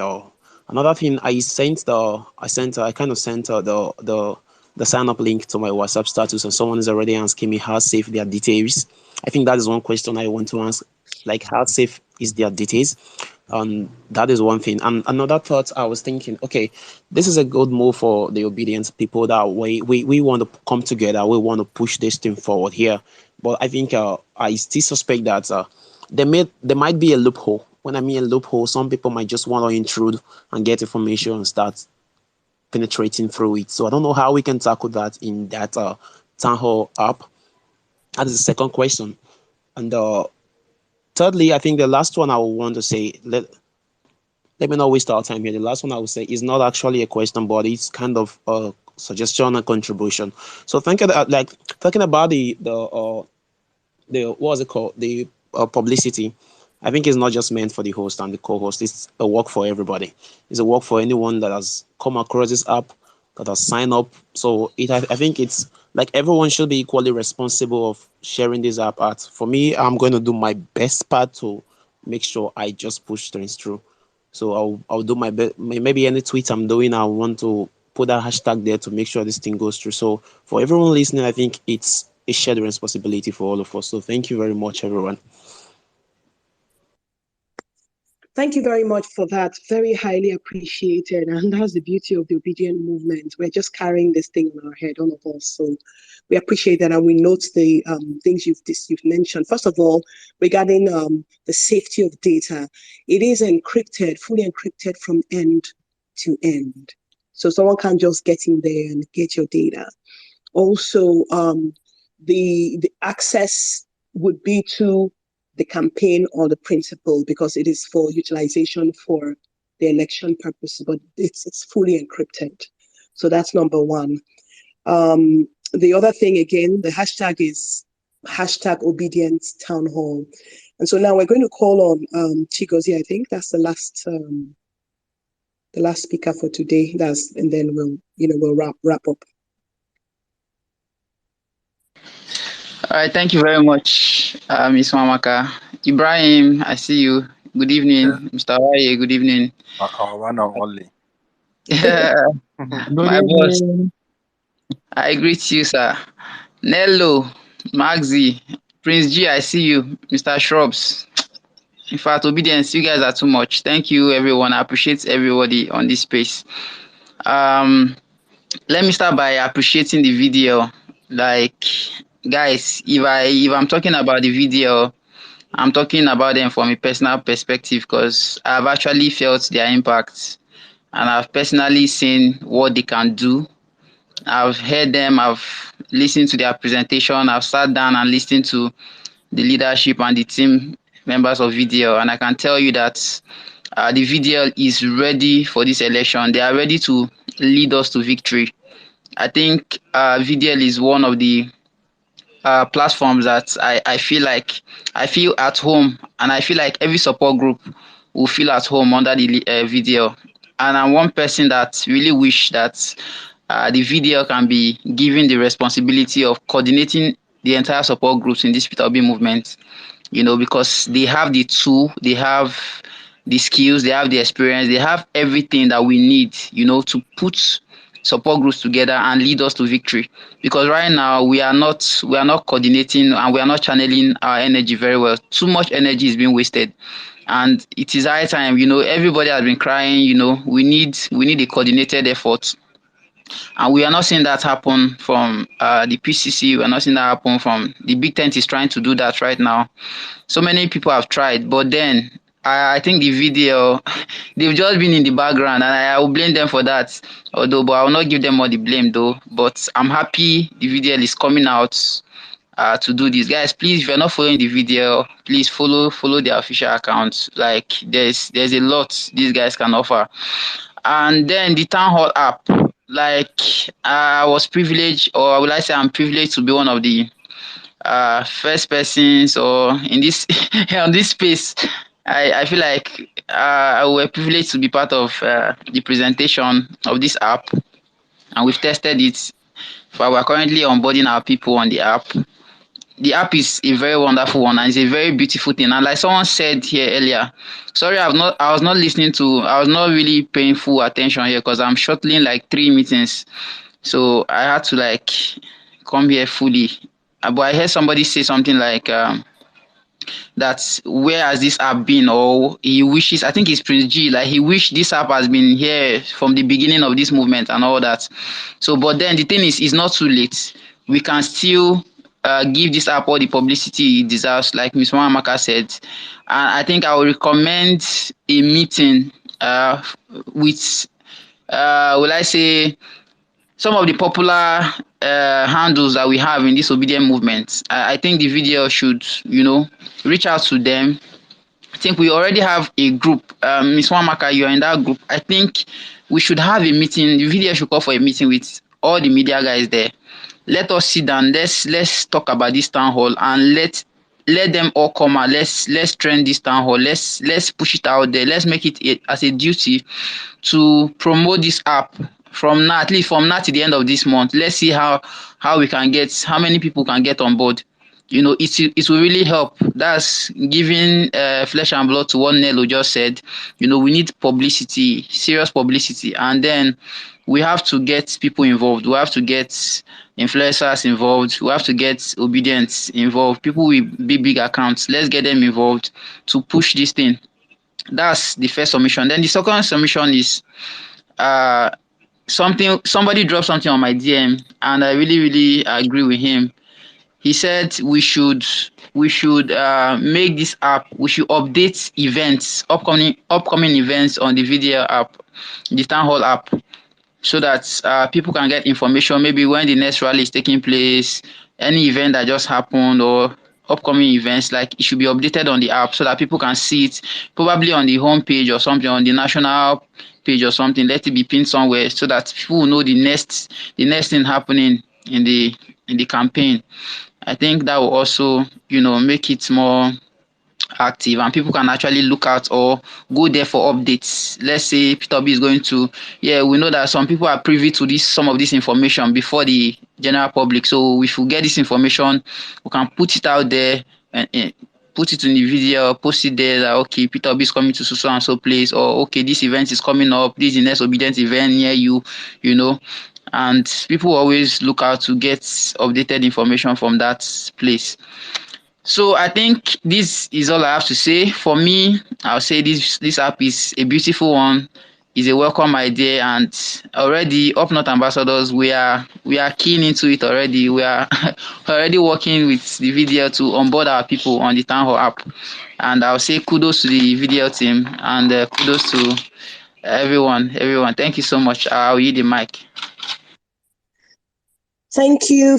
another thing, I kind of sent the sign up link to my WhatsApp status, and someone is already asking me how safe their details. I think that is one question I want to ask, like how safe is their details? That is one thing. And another thought I was thinking, okay, this is a good move for the obedient people that we want to come together. We want to push this thing forward here. But I think I still suspect that there might be a loophole. When I mean a loophole, some people might just want to intrude and get information and start penetrating through it. So I don't know how we can tackle that in that Town Hall app. That is the second question. And thirdly, I think the last one I would want to say, let me not waste our time here. The last one I would say is not actually a question, but it's kind of a suggestion and contribution. So talking about the what's it called, the publicity, I think it's not just meant for the host and the co-host. It's a work for everybody. It's a work for anyone that has come across this app, that has signed up. So I think it's like everyone should be equally responsible of sharing this app out. For me, I'm going to do my best part to make sure I just push things through. So I'll do my best. Maybe any tweet I'm doing, I want to put that hashtag there to make sure this thing goes through. So for everyone listening, I think it's a shared responsibility for all of us. So thank you very much, everyone. Thank you very much for that. Very highly appreciated. And that's the beauty of the obedient movement. We're just carrying this thing on our head, all of us. So we appreciate that, and we note the things you've mentioned. First of all, regarding the safety of data, it is encrypted, fully encrypted from end to end. So someone can't just get in there and get your data. Also, the access would be to the campaign or the principal, because it is for utilization for the election purpose, but it's fully encrypted. So that's number one. The other thing, again, the hashtag is hashtag ObiDient Town Hall. And so now we're going to call on Chigozie. I think that's the last speaker for today. And then we'll wrap up. All right, thank you very much, Ms. Mamaka. Ibrahim, I see you. Good evening, Yeah. Mr. Waye. Good evening. Our one and only. My boss. I greet you, sir. Nello, Maxi, Prince G, I see you. Mr. Shrubs. In fact, obedience, you guys are too much. Thank you, everyone. I appreciate everybody on this space. Let me start by appreciating the video. Like, guys, if I'm talking about the video, I'm talking about them from a personal perspective, because I've actually felt their impact and I've personally seen what they can do. I've heard them, I've listened to their presentation, I've sat down and listened to the leadership and the team members of VDL, and I can tell you that the VDL is ready for this election. They are ready to lead us to victory. I think VDL is one of the platforms that I feel at home, and I feel like every support group will feel at home under the VDL. And I'm one person that really wish that the VDL can be given the responsibility of coordinating the entire support groups in this P2B movement, because they have the tool, they have the skills, they have the experience, they have everything that we need, to put support groups together and lead us to victory. Because right now we are not coordinating and we are not channeling our energy very well. Too much energy is being wasted, and it is high time. Everybody has been crying. We need a coordinated effort, and we are not seeing that happen from the PCC. We are not seeing that happen from the Big Tent. Is trying to do that right now. So many people have tried, but then I think the video, they've just been in the background, and I will blame them for that. But I will not give them all the blame though. But I'm happy the video is coming out to do this. Guys, please, if you're not following the video, please follow their official accounts. Like there's a lot these guys can offer. And then the Town Hall app, like I was privileged, or will I say I'm privileged to be one of the first persons, or in this on this space. I feel like we're privileged to be part of the presentation of this app, and we've tested it. But we're currently onboarding our people on the app. The app is a very wonderful one, and it's a very beautiful thing. And like someone said here earlier, sorry, I was not really paying full attention here because I'm shuttling like 3 meetings, so I had to come here fully. But I heard somebody say something like that where has this app been, or he wishes, I think it's Prince G, like he wished this app has been here from the beginning of this movement and all that. So, but then the thing is, it's not too late. We can still give this app all the publicity it deserves, like Ms. Mamaka said. And I think I would recommend a meeting with, will I say, some of the popular handles that we have in this obedient movement. I think the video should, reach out to them. I think we already have a group. Ms. Wamaka, you're in that group. I think we should have a meeting. The video should call for a meeting with all the media guys there. Let us sit down. Let's talk about this town hall, and let them all come out. Let's trend this town hall. Let's push it out there. Let's make it as a duty to promote this app from now, at least from now to the end of this month. Let's see how we can get, how many people can get on board. It will really help. That's giving flesh and blood to what Nello just said. We need publicity, serious publicity, and then we have to get people involved. We have to get influencers involved. We have to get ObiDient involved. People with big accounts. Let's get them involved to push this thing. That's the first submission. Then the second submission is somebody dropped something on my DM, and I really agree with him. He said we should make this app. We should update events, upcoming events on the video app, the Town Hall app, so that people can get information. Maybe when the next rally is taking place, any event that just happened or upcoming events, like it should be updated on the app so that people can see it, probably on the home page or something, on the national page or something. Let it be pinned somewhere so that people will know the next thing happening in the campaign. I think that will also, make it more active and people can actually look out or go there for updates. Let's say Peter B is going to, we know that some people are privy to some of this information before the general public. So if we get this information, we can put it out there and put it in the video, post it there that okay, Peter B is coming to so and so place, or okay, this event is coming up, this is the next ObiDient event near you, and people always look out to get updated information from that place. So I think this is all I have to say. For me, I'll say this app is a beautiful one, is a welcome idea, and already Up North ambassadors, we are keen into it already. We are already working with the video to onboard our people on the Town Hall app, and I'll say kudos to the video team and kudos to everyone. Thank you so much. I'll yield the mic. Thank you,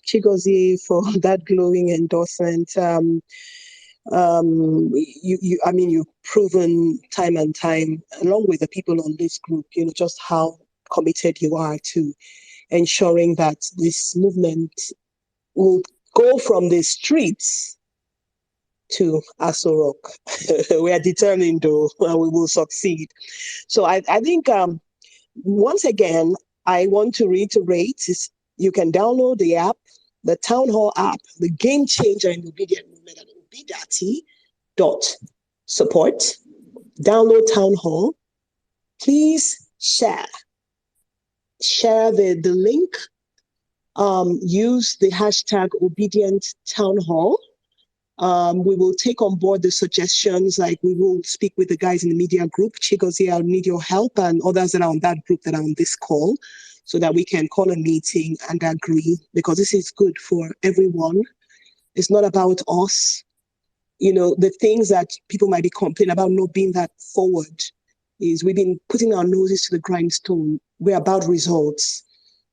Chigozie, for that glowing endorsement. You've proven time and time, along with the people on this group, just how committed you are to ensuring that this movement will go from the streets to AsoRock. We are determined, though, and we will succeed. So I think, once again, I want to reiterate, you can download the app, the Town Hall app, the game changer in the ObiDient movement at Obi-Datti.support. Download Town Hall. Please share the link. Use the hashtag ObiDient Town Hall. We will take on board the suggestions, like we will speak with the guys in the media group. Chigozie, I'll need your help, and others that are on that group that are on this call, so that we can call a meeting and agree, because this is good for everyone. It's not about us. The things that people might be complaining about not being that forward is we've been putting our noses to the grindstone. We're about results.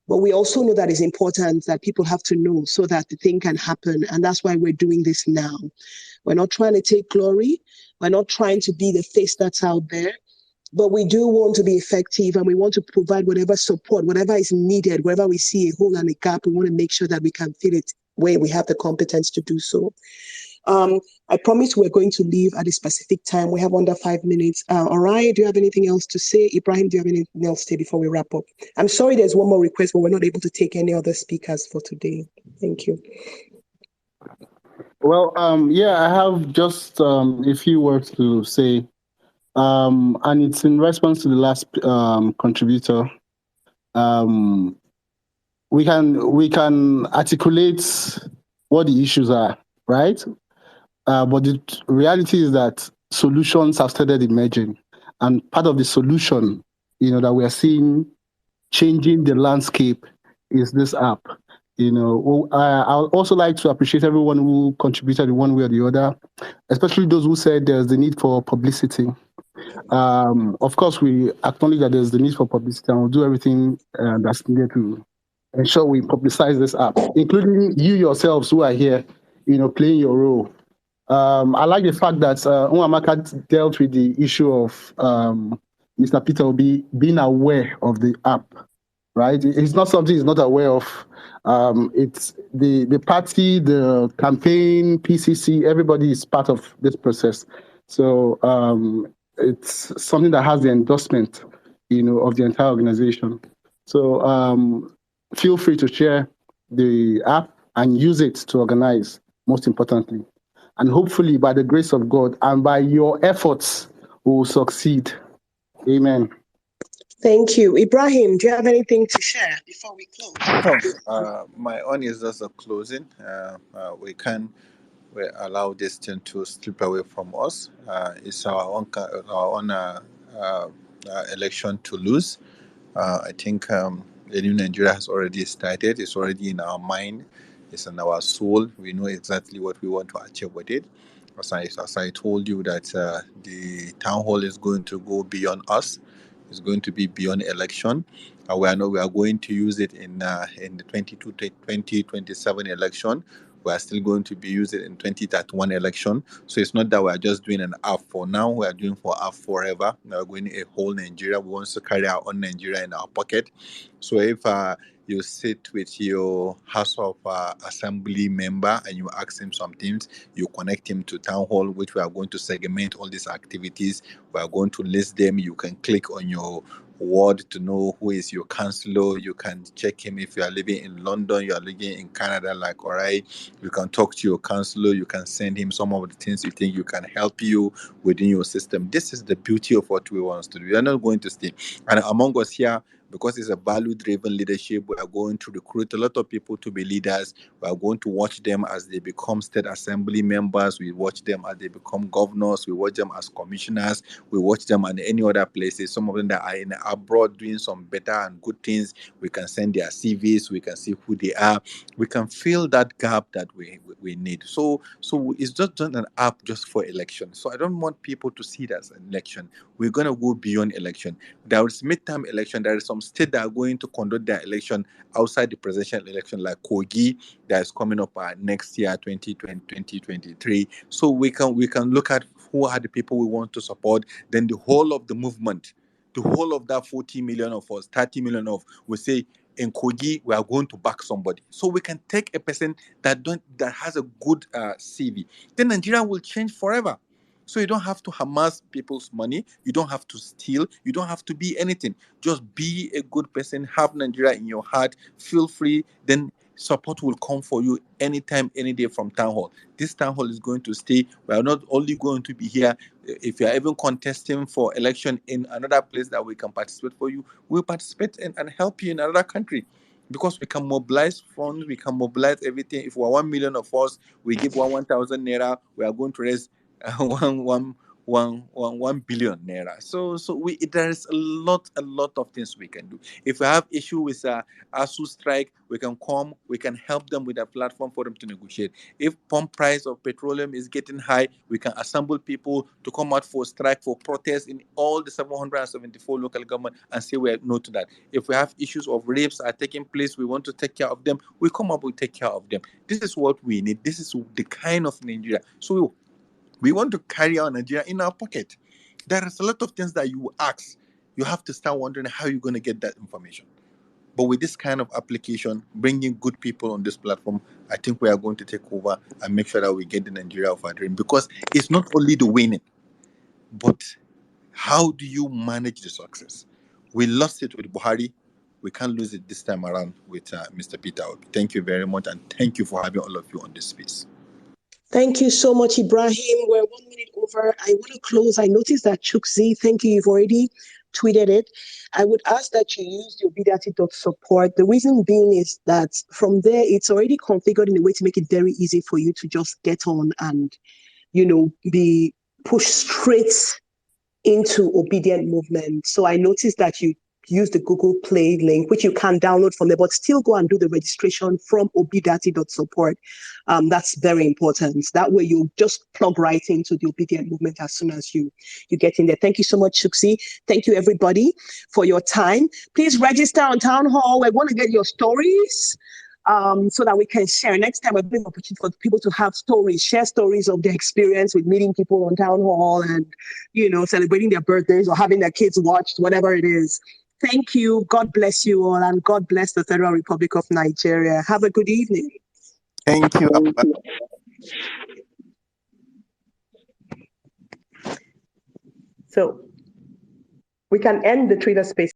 But we also know that it's important that people have to know so that the thing can happen. And that's why we're doing this now. We're not trying to take glory. We're not trying to be the face that's out there. But we do want to be effective, and we want to provide whatever support, whatever is needed, wherever we see a hole and a gap, we want to make sure that we can fill it where we have the competence to do so. I promise we're going to leave at a specific time. We have under 5 minutes. Orion, do you have anything else to say? Ibrahim, do you have anything else to say before we wrap up? I'm sorry there's one more request, but we're not able to take any other speakers for today. Thank you. Well, I have just a few words to say, and it's in response to the last contributor. We can articulate what the issues are, right? But the reality is that solutions have started emerging, and part of the solution, that we are seeing changing the landscape is this app. I would also like to appreciate everyone who contributed in one way or the other, especially those who said there's the need for publicity. Of course, we acknowledge that there's the need for publicity, and we'll do everything that's needed to ensure we publicize this app, including you yourselves who are here, playing your role. I like the fact that Nwamaka dealt with the issue of Mr. Peter Obi being aware of the app, right? It's not something he's not aware of. It's the party, the campaign, PCC, everybody is part of this process. So it's something that has the endorsement, of the entire organization. So feel free to share the app and use it to organize, most importantly. And hopefully, by the grace of God and by your efforts, we will succeed. Amen. Thank you. Ibrahim, do you have anything to share before we close? My own is just a closing. We allow this thing to slip away from us. It's our own election to lose. I think the new Nigeria has already started. It's already in our mind. It's in our soul. We know exactly what we want to achieve with it. As I told you that the town hall is going to go beyond us. It's going to be beyond election. We are going to use it in the 2027 election. We are still going to be using it in 2031 election. So it's not that we are just doing an app for now. We are doing for app forever. We are going a whole Nigeria. We want to carry our own Nigeria in our pocket. So if you sit with your House of Assembly member and you ask him some things, you connect him to Town Hall, which we are going to segment all these activities. We are going to list them. You can click on your ward to know who is your councillor. You can check him if you are living in London, you are living in Canada, like, all right, you can talk to your councillor. You can send him some of the things you think you can help you within your system. This is the beauty of what we want to do. We are not going to stay. And among us here, because it's a value-driven leadership, we are going to recruit a lot of people to be leaders. We are going to watch them as they become state assembly members. We watch them as they become governors. We watch them as commissioners. We watch them in any other places. Some of them that are in abroad doing some better and good things. We can send their CVs. We can see who they are. We can fill that gap that we need. So it's just not an app just for election. So I don't want people to see it as an election. We're going to go beyond election. There is midterm election. There is some state that are going to conduct their election outside the presidential election, like Kogi, that is coming up next year, 2023. So we can look at who are the people we want to support. Then the whole of the movement, the whole of that 40 million of us, 30 million of, we say, in Kogi, we are going to back somebody. So we can take a person that has a good CV. Then Nigeria will change forever. So you don't have to amass people's money. You don't have to steal. You don't have to be anything. Just be a good person. Have Nigeria in your heart. Feel free. Then support will come for you anytime, any day from Town Hall. This Town Hall is going to stay. We are not only going to be here. If you are even contesting for election in another place that we can participate for you, we'll participate and help you in another country. Because we can mobilize funds, we can mobilize everything. If we're 1 million of us, we give 1,000 naira, we are going to raise 1 billion naira. So there is a lot of things we can do. If we have issue with ASU strike, we can come, we can help them with a platform for them to negotiate. If pump price of petroleum is getting high, we can assemble people to come out for strike, for protest in all the 774 local government and say we are no to that. If we have issues of rapes are taking place, we want to take care of them, we come up, we take care of them. This is what we need. This is the kind of Nigeria. So we want to carry our Nigeria in our pocket. There is a lot of things that you ask. You have to start wondering how you're going to get that information. But with this kind of application, bringing good people on this platform, I think we are going to take over and make sure that we get the Nigeria of our dream. Because it's not only the winning, but how do you manage the success? We lost it with Buhari. We can't lose it this time around with Mr. Peter Obi. Thank you very much, and thank you for having all of you on this space. Thank you so much, Ibrahim. We're 1 minute over. I want to close. I noticed that Chukzi, thank you. You've already tweeted it. I would ask that you use the Obi-Datti.support. The reason being is that from there, it's already configured in a way to make it very easy for you to just get on and, be pushed straight into ObiDient movement. So I noticed that you use the Google Play link, which you can download from there, but still go and do the registration from Obi-Datti.support. That's very important. That way you just plug right into the ObiDient movement as soon as you get in there. Thank you so much, Shuksi. Thank you, everybody, for your time. Please register on Town Hall. I want to get your stories so that we can share. Next time, we're giving an opportunity for people to have stories, share stories of their experience with meeting people on Town Hall and, celebrating their birthdays or having their kids watched, whatever it is. Thank you. God bless you all, and God bless the Federal Republic of Nigeria. Have a good evening. Thank you. So we can end the Twitter space.